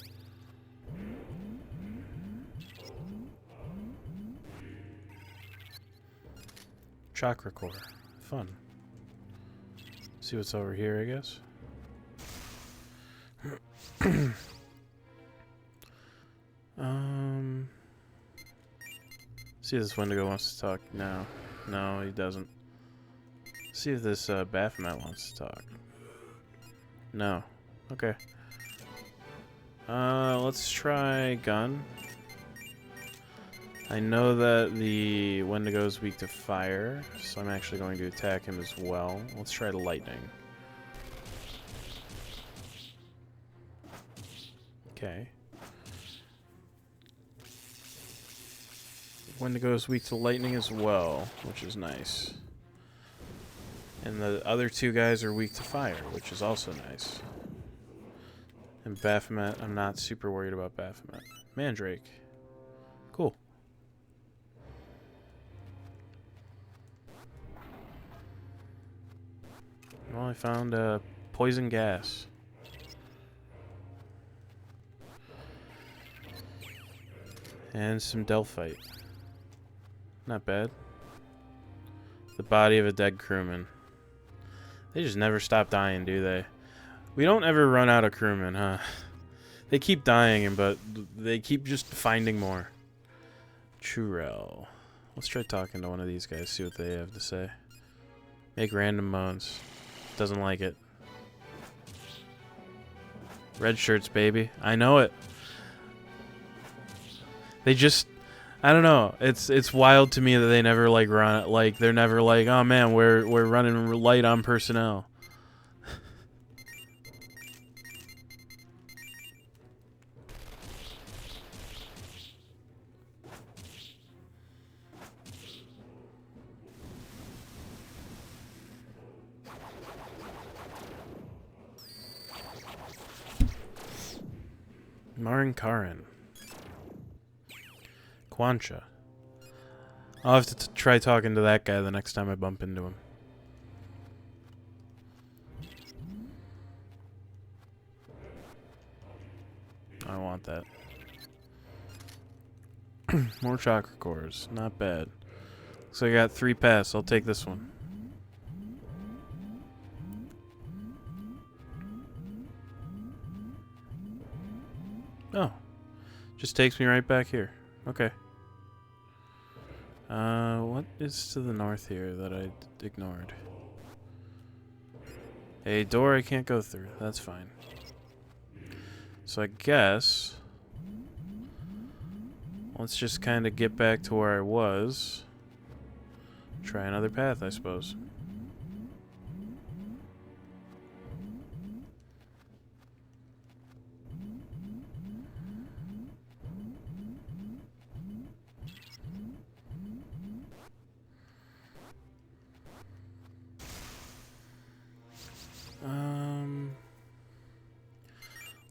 Chakra core. Fun. See what's over here, I guess. See if this Wendigo wants to talk. No. No, he doesn't. See if this Baphomet wants to talk. No. Okay. Let's try gun. I know that the Wendigo is weak to fire, so I'm actually going to attack him as well. Let's try lightning. Okay. Wendigo is weak to lightning as well, which is nice. And the other two guys are weak to fire, which is also nice. And Baphomet, I'm not super worried about Baphomet. Mandrake. Cool. Well, I found poison gas. And some Delphite. Not bad. The body of a dead crewman. They just never stop dying, do they? We don't ever run out of crewmen, huh? They keep dying, but they keep just finding more. Churel. Let's try talking to one of these guys, see what they have to say. Make random moans. Doesn't like it. Red shirts, baby. I know it. They just... I don't know. It's wild to me that they never like run like they're never like, oh man, we're running light on personnel. Marin Karin. Quancha. I'll have to try talking to that guy the next time I bump into him. I want that. More chakra cores. Not bad. So I got 3 paths. I'll take this one. Oh. Just takes me right back here. Okay. What is to the north here that I ignored? A door I can't go through. That's fine. So I guess... let's just kind of get back to where I was. Try another path, I suppose.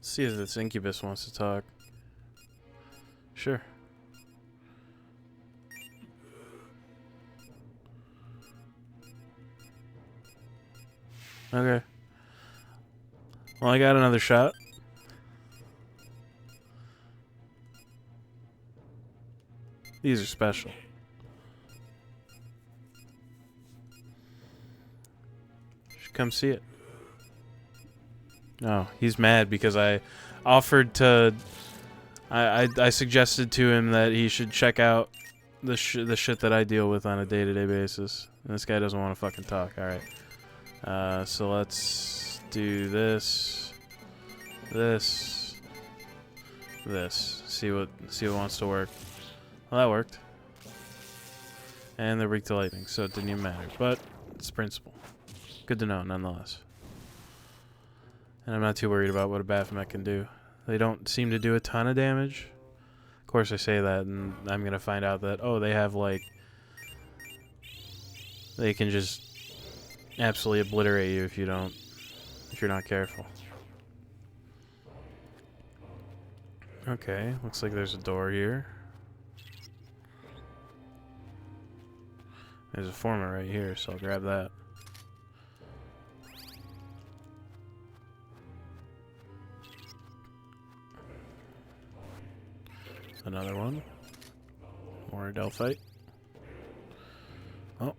Let's see if this incubus wants to talk. Sure. Okay. Well, I got another shot. These are special. Should come see it. No, he's mad because I offered to... I suggested to him that he should check out the shit that I deal with on a day-to-day basis. And this guy doesn't want to fucking talk. Alright. So let's do this. This. See what wants to work. Well, that worked. And they're weak to lightning, so it didn't even matter. But it's principle. Good to know, nonetheless. And I'm not too worried about what a Baphomet can do. They don't seem to do a ton of damage. Of course I say that, and I'm going to find out that, oh, they have, like... They can just absolutely obliterate you if you're not careful. Okay, looks like there's a door here. There's a former right here, so I'll grab that. Another one. More Delphite. Oh.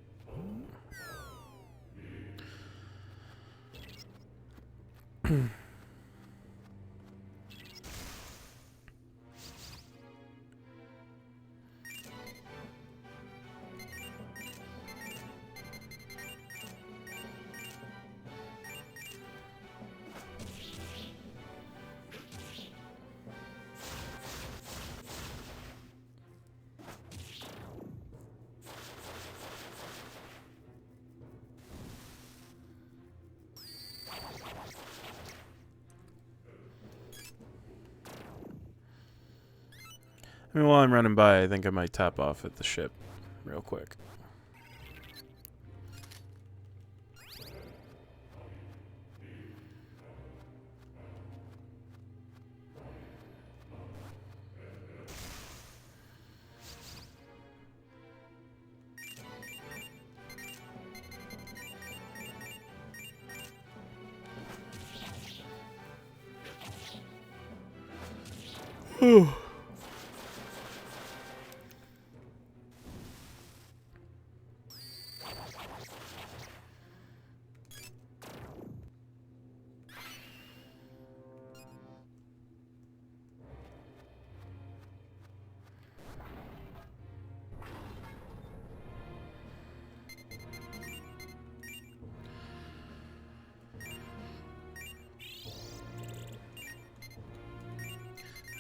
I mean, while I'm running by, I think I might top off at the ship real quick. Whew.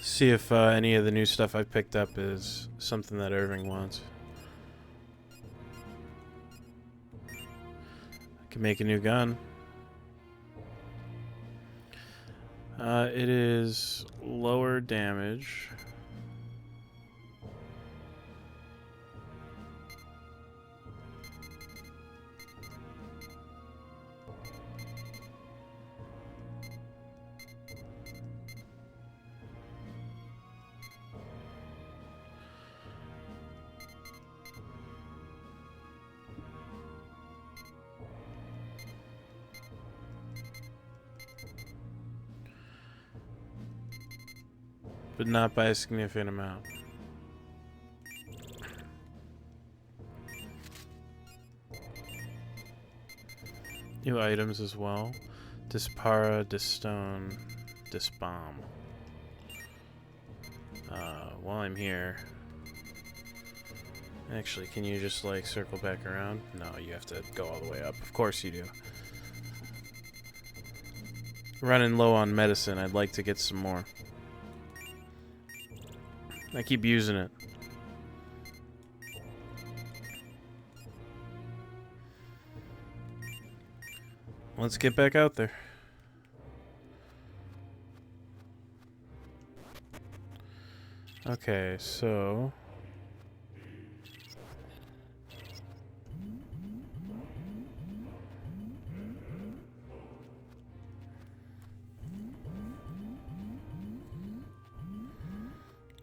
See if any of the new stuff I picked up is something that Irving wants. I can make a new gun. It is lower damage. But not by a significant amount. New items as well. Dispara, Distone, Disbomb. While I'm here... Actually, can you just, like, circle back around? No, you have to go all the way up. Of course you do. Running low on medicine, I'd like to get some more. I keep using it. Let's get back out there. Okay, so...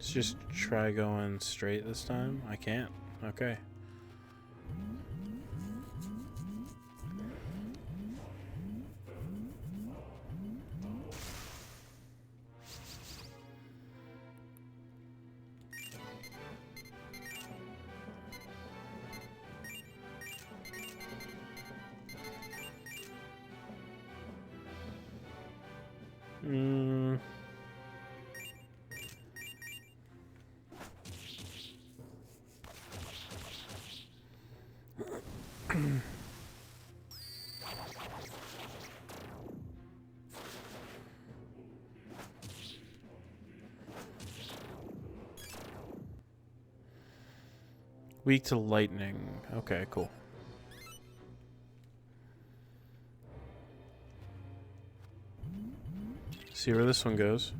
Let's just try going straight this time. I can't. Okay. Weak to lightning. Okay, cool. See where this one goes.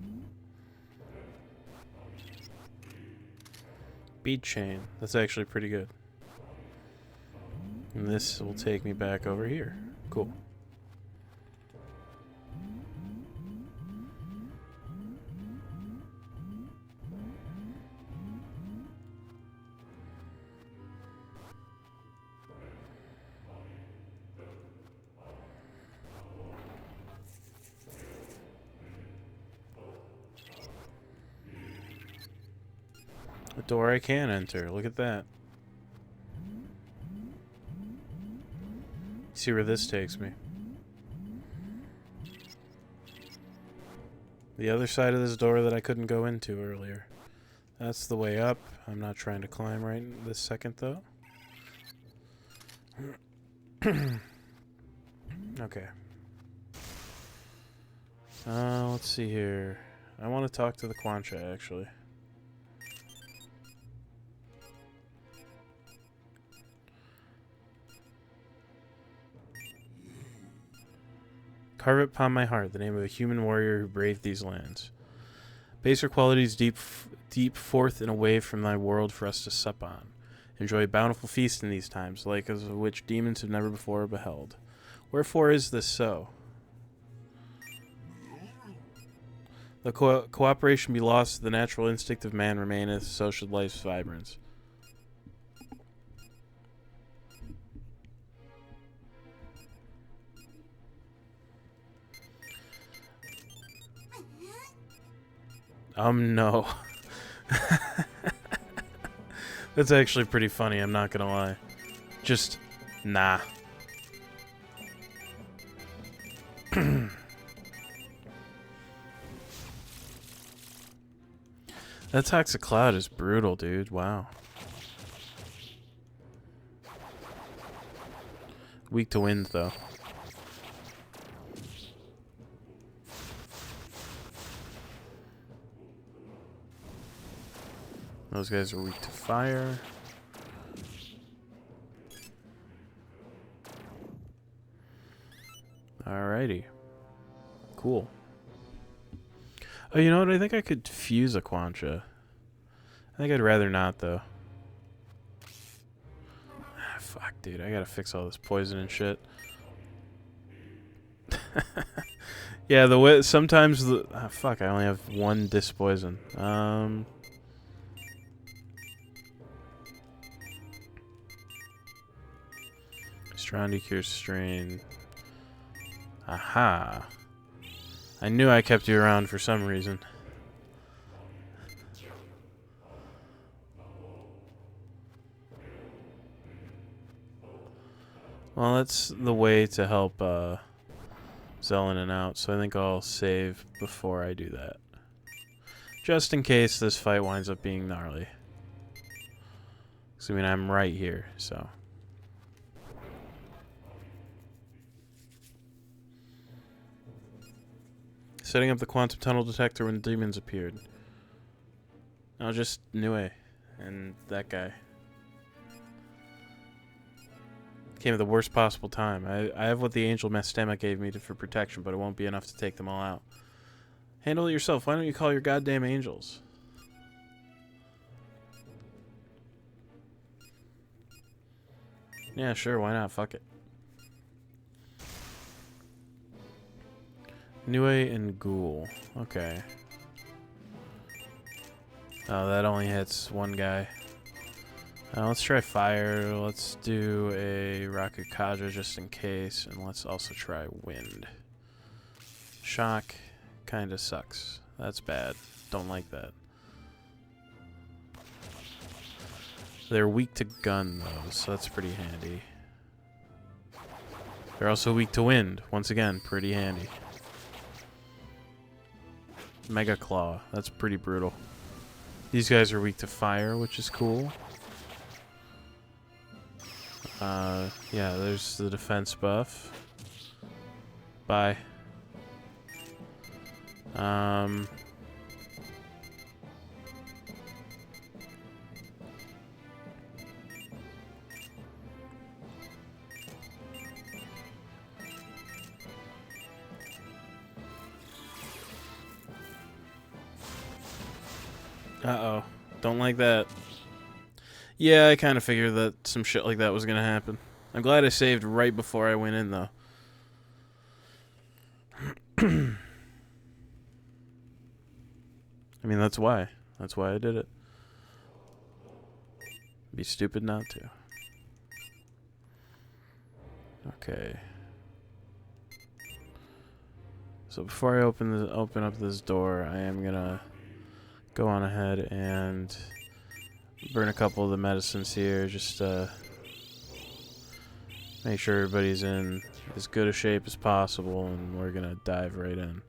Bead chain. That's actually pretty good. And this will take me back over here. Cool. A door I can enter. Look at that. See where this takes me. The other side of this door that I couldn't go into earlier. That's the way up. I'm not trying to climb right this second, though. Okay. Let's see here. I want to talk to the Quancha, actually. Carve it upon my heart, the name of a human warrior who braved these lands. Baser qualities deep forth and away from thy world for us to sup on. Enjoy a bountiful feast in these times, like as of which demons have never before beheld. Wherefore is this so? The cooperation be lost, the natural instinct of man remaineth, so should life's vibrance. No. That's actually pretty funny, I'm not gonna lie. Just, nah. That toxic cloud is brutal, dude. Wow. Weak to wind, though. Those guys are weak to fire. Alrighty. Cool. Oh, you know what? I think I could fuse a Quancha. I think I'd rather not, though. Ah, fuck, dude. I gotta fix all this poison and shit. Yeah, the way... Sometimes the... Ah, fuck, I only have one disc poison. Strondy Cure Strain. Aha. I knew I kept you around for some reason. Well, that's the way to help Zelenin out, so I think I'll save before I do that. Just in case this fight winds up being gnarly. 'Cause, I mean, I'm right here, so... Setting up the quantum tunnel detector when demons appeared. No, just Nue and that guy. Came at the worst possible time. I have what the angel Mastema gave me for protection, but it won't be enough to take them all out. Handle it yourself. Why don't you call your goddamn angels? Yeah, sure. Why not? Fuck it. Nue and Ghoul. Okay. Oh, that only hits one guy. Let's try fire. Let's do a rocket Kaja just in case, and let's also try wind. Shock kind of sucks. That's bad. Don't like that. They're weak to gun though, so that's pretty handy. They're also weak to wind. Once again, pretty handy. Mega Claw. That's pretty brutal. These guys are weak to fire, which is cool. Yeah, there's the defense buff. Bye. Uh-oh. Don't like that. Yeah, I kind of figured that some shit like that was going to happen. I'm glad I saved right before I went in, though. I mean, that's why. That's why I did it. Be stupid not to. Okay. So before I open up this door, I am gonna go on ahead and burn a couple of the medicines here, just make sure everybody's in as good a shape as possible, and we're gonna dive right in.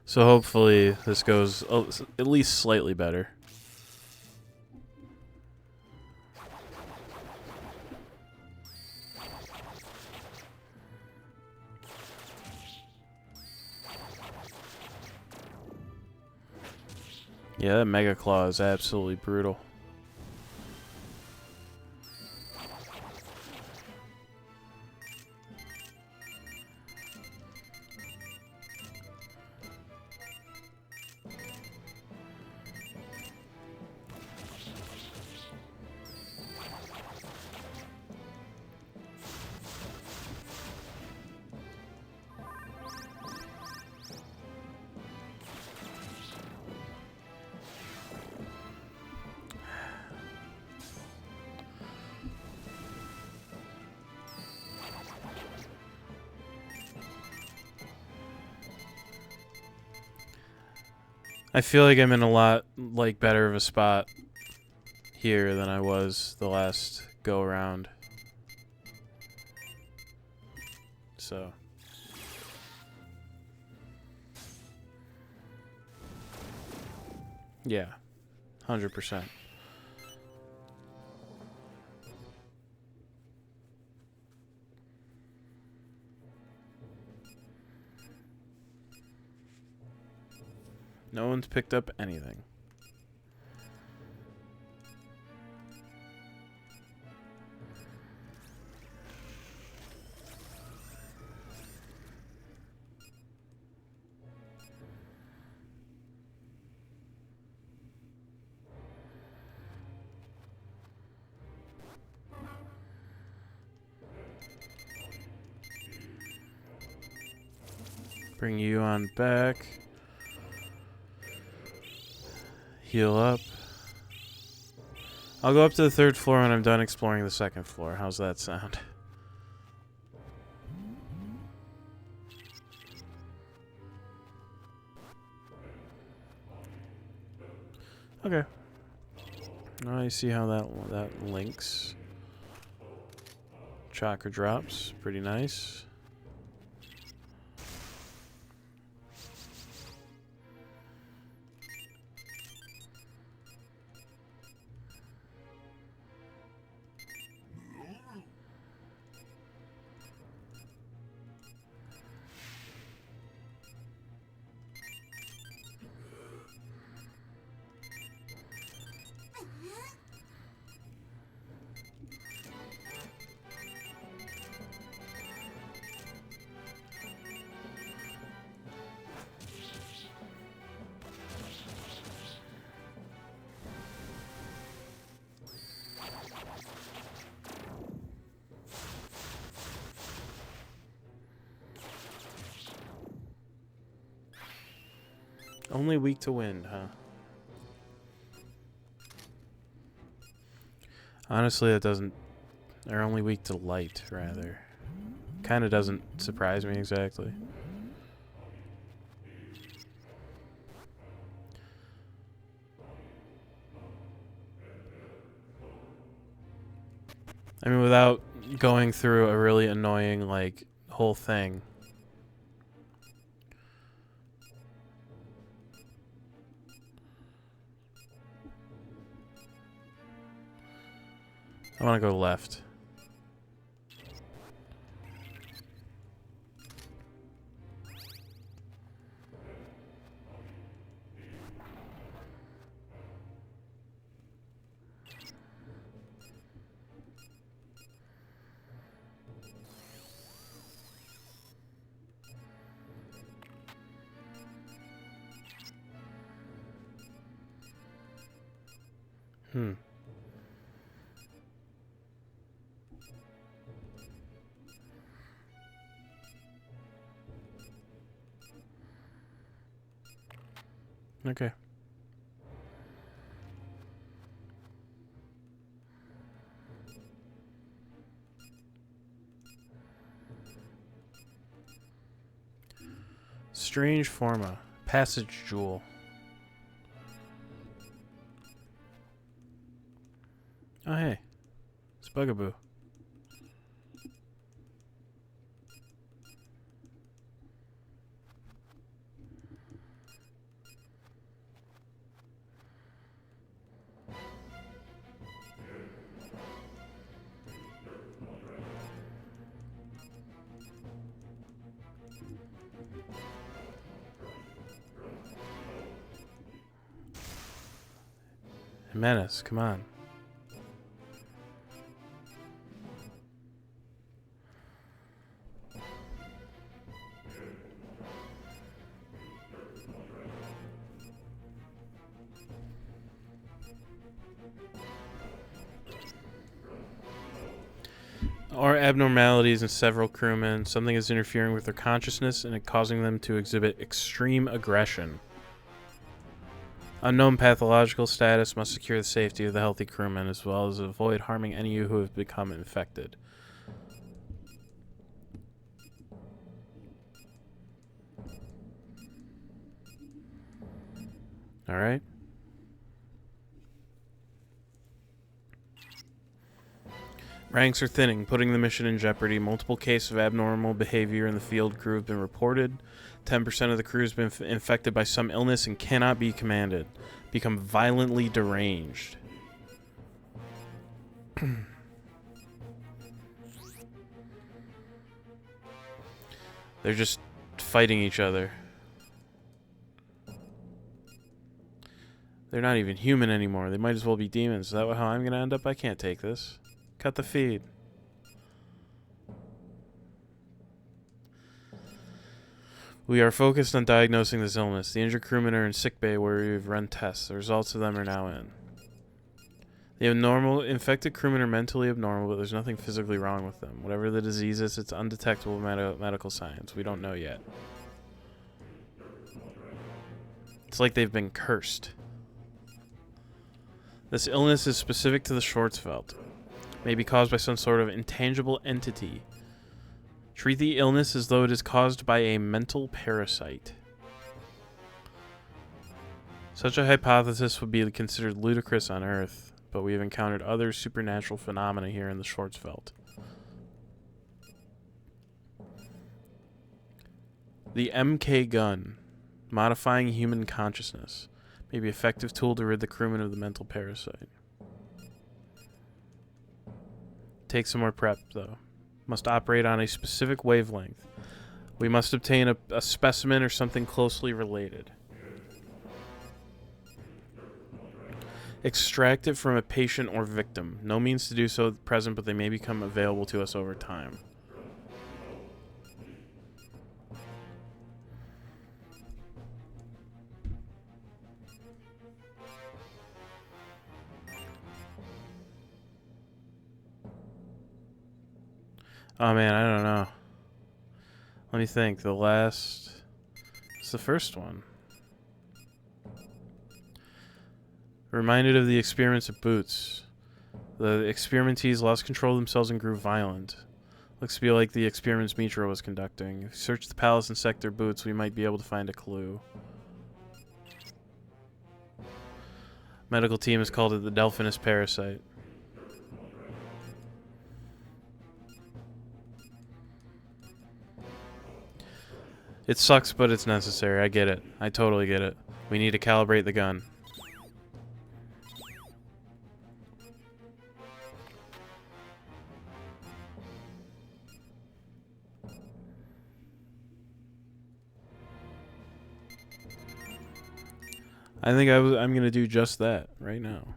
So hopefully this goes at least slightly better. Yeah, that Mega Claw is absolutely brutal. I feel like I'm in a lot better of a spot here than I was the last go around. So yeah, 100%. No one's picked up anything. Bring you on back. Heal up. I'll go up to the 3rd floor when I'm done exploring the 2nd floor. How's that sound? Okay. Now I see how that links. Chakra drops. Pretty nice. Only weak to wind, huh? Honestly, that doesn't... They're only weak to light, rather. Kind of doesn't surprise me exactly. I mean, without going through a really annoying, like, whole thing. I want to go left. Okay. Strange Forma. Passage Jewel. Oh, hey. It's Bugaboo. Menace, come on. Or abnormalities in several crewmen. Something is interfering with their consciousness and causing them to exhibit extreme aggression. Unknown pathological status must secure the safety of the healthy crewmen as well as avoid harming any who have become infected. Alright. Ranks are thinning, putting the mission in jeopardy. Multiple cases of abnormal behavior in the field crew have been reported. 10% of the crew has been infected by some illness and cannot be commanded. Become violently deranged. They're just fighting each other. They're not even human anymore. They might as well be demons. Is that how I'm going to end up? I can't take this. Cut the feed. We are focused on diagnosing this illness. The injured crewmen are in sickbay where we've run tests. The results of them are now in. The infected crewmen are mentally abnormal, but there's nothing physically wrong with them. Whatever the disease is, it's undetectable medical science. We don't know yet. It's like they've been cursed. This illness is specific to the Schwarzfeld. May be caused by some sort of intangible entity. Treat the illness as though it is caused by a mental parasite. Such a hypothesis would be considered ludicrous on Earth, but we have encountered other supernatural phenomena here in the Schwarzfeld. The MK gun, modifying human consciousness, may be an effective tool to rid the crewmen of the mental parasite. Take some more prep, though. Must operate on a specific wavelength. We must obtain a specimen or something closely related. Extract it from a patient or victim. No means to do so at present, but they may become available to us over time. Oh man, I don't know. Let me think. It's the first one. Reminded of the experiments of Boots. The experimentees lost control of themselves and grew violent. Looks to be like the experiments Mitra was conducting. If we search the palace and Sector Boots, we might be able to find a clue. Medical team has called it the Delphinus parasite. It sucks, but it's necessary. I get it. I totally get it. We need to calibrate the gun. I think I'm gonna do just that right now.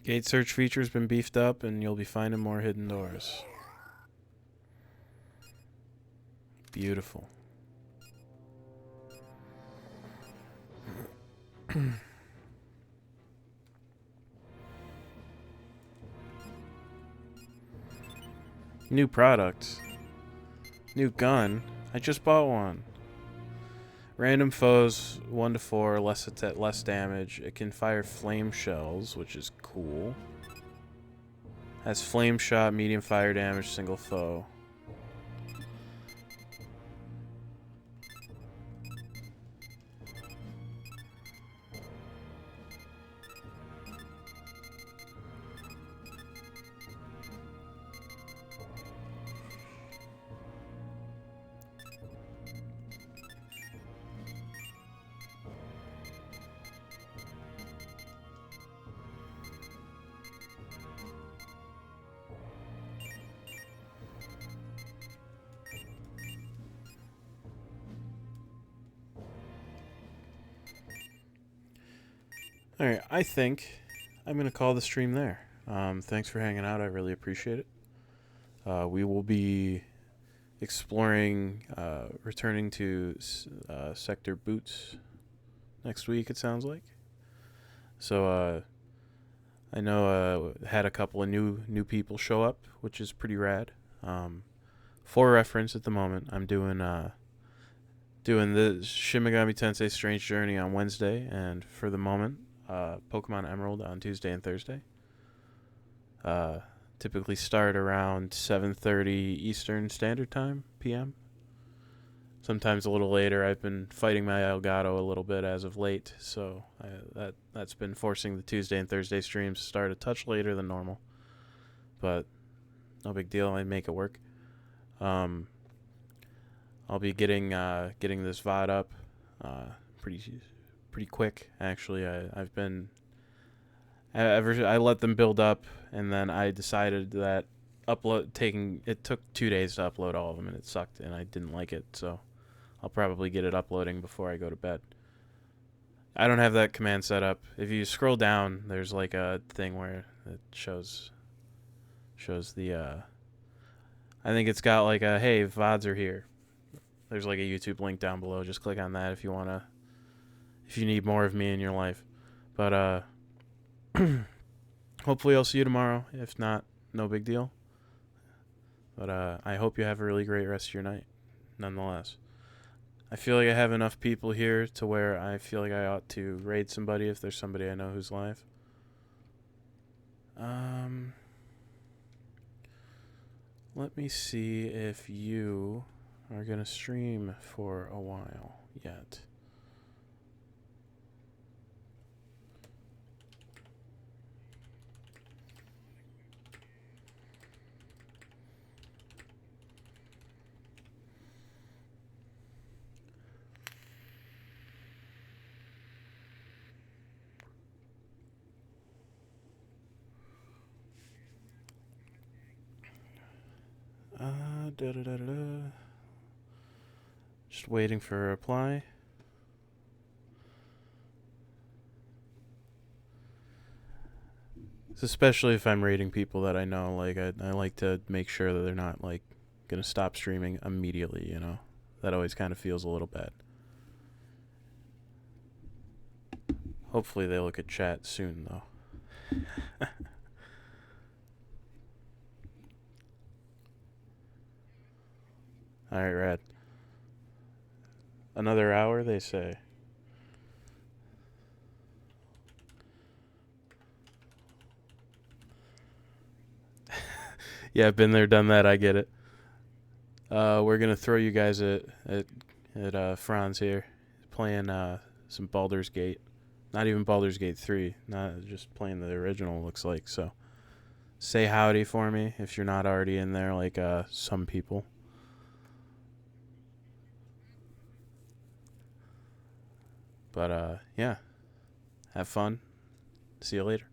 Gate search feature's been beefed up, and you'll be finding more hidden doors. Beautiful. New product. New gun. I just bought one. Random foes, 1 to 4, less damage. It can fire flame shells, which is cool. Has flame shot, medium fire damage, single foe. Alright, I think I'm going to call the stream there. Thanks for hanging out. I really appreciate it. We will be exploring, returning to Sector Boots next week, it sounds like. So, I know had a couple of new people show up, which is pretty rad. For reference at the moment, I'm doing the Shin Megami Tensei Strange Journey on Wednesday, and for the moment, Pokemon Emerald on Tuesday and Thursday. Typically start around 7:30 Eastern Standard Time, PM. Sometimes a little later. I've been fighting my Elgato a little bit as of late, so that's been forcing the Tuesday and Thursday streams to start a touch later than normal. But no big deal. I make it work. I'll be getting this VOD up pretty quick, actually. I let them build up, and then I decided that it took 2 days to upload all of them, and it sucked, and I didn't like it, so I'll probably get it uploading before I go to bed. I don't have that command set up. If you scroll down, there's like a thing where it shows the I think it's got like a, hey, VODs are here. There's like a YouTube link down below. Just click on that if you need more of me in your life. But hopefully I'll see you tomorrow. If not, no big deal. But I hope you have a really great rest of your night, nonetheless. I feel like I have enough people here to where I feel like I ought to raid somebody if there's somebody I know who's live. Let me see if you are going to stream for a while yet. Just waiting for a reply. Especially if I'm raiding people that I know. Like I like to make sure that they're not like gonna stop streaming immediately. You know, that always kind of feels a little bad. Hopefully they look at chat soon though. Alright, rad. Another hour, they say. Yeah, been there, done that. I get it. We're gonna throw you guys at Franz here, playing some Baldur's Gate. Not even Baldur's Gate 3. Not just playing the original. Looks like so. Say howdy for me if you're not already in there, like some people. But yeah, have fun. See you later.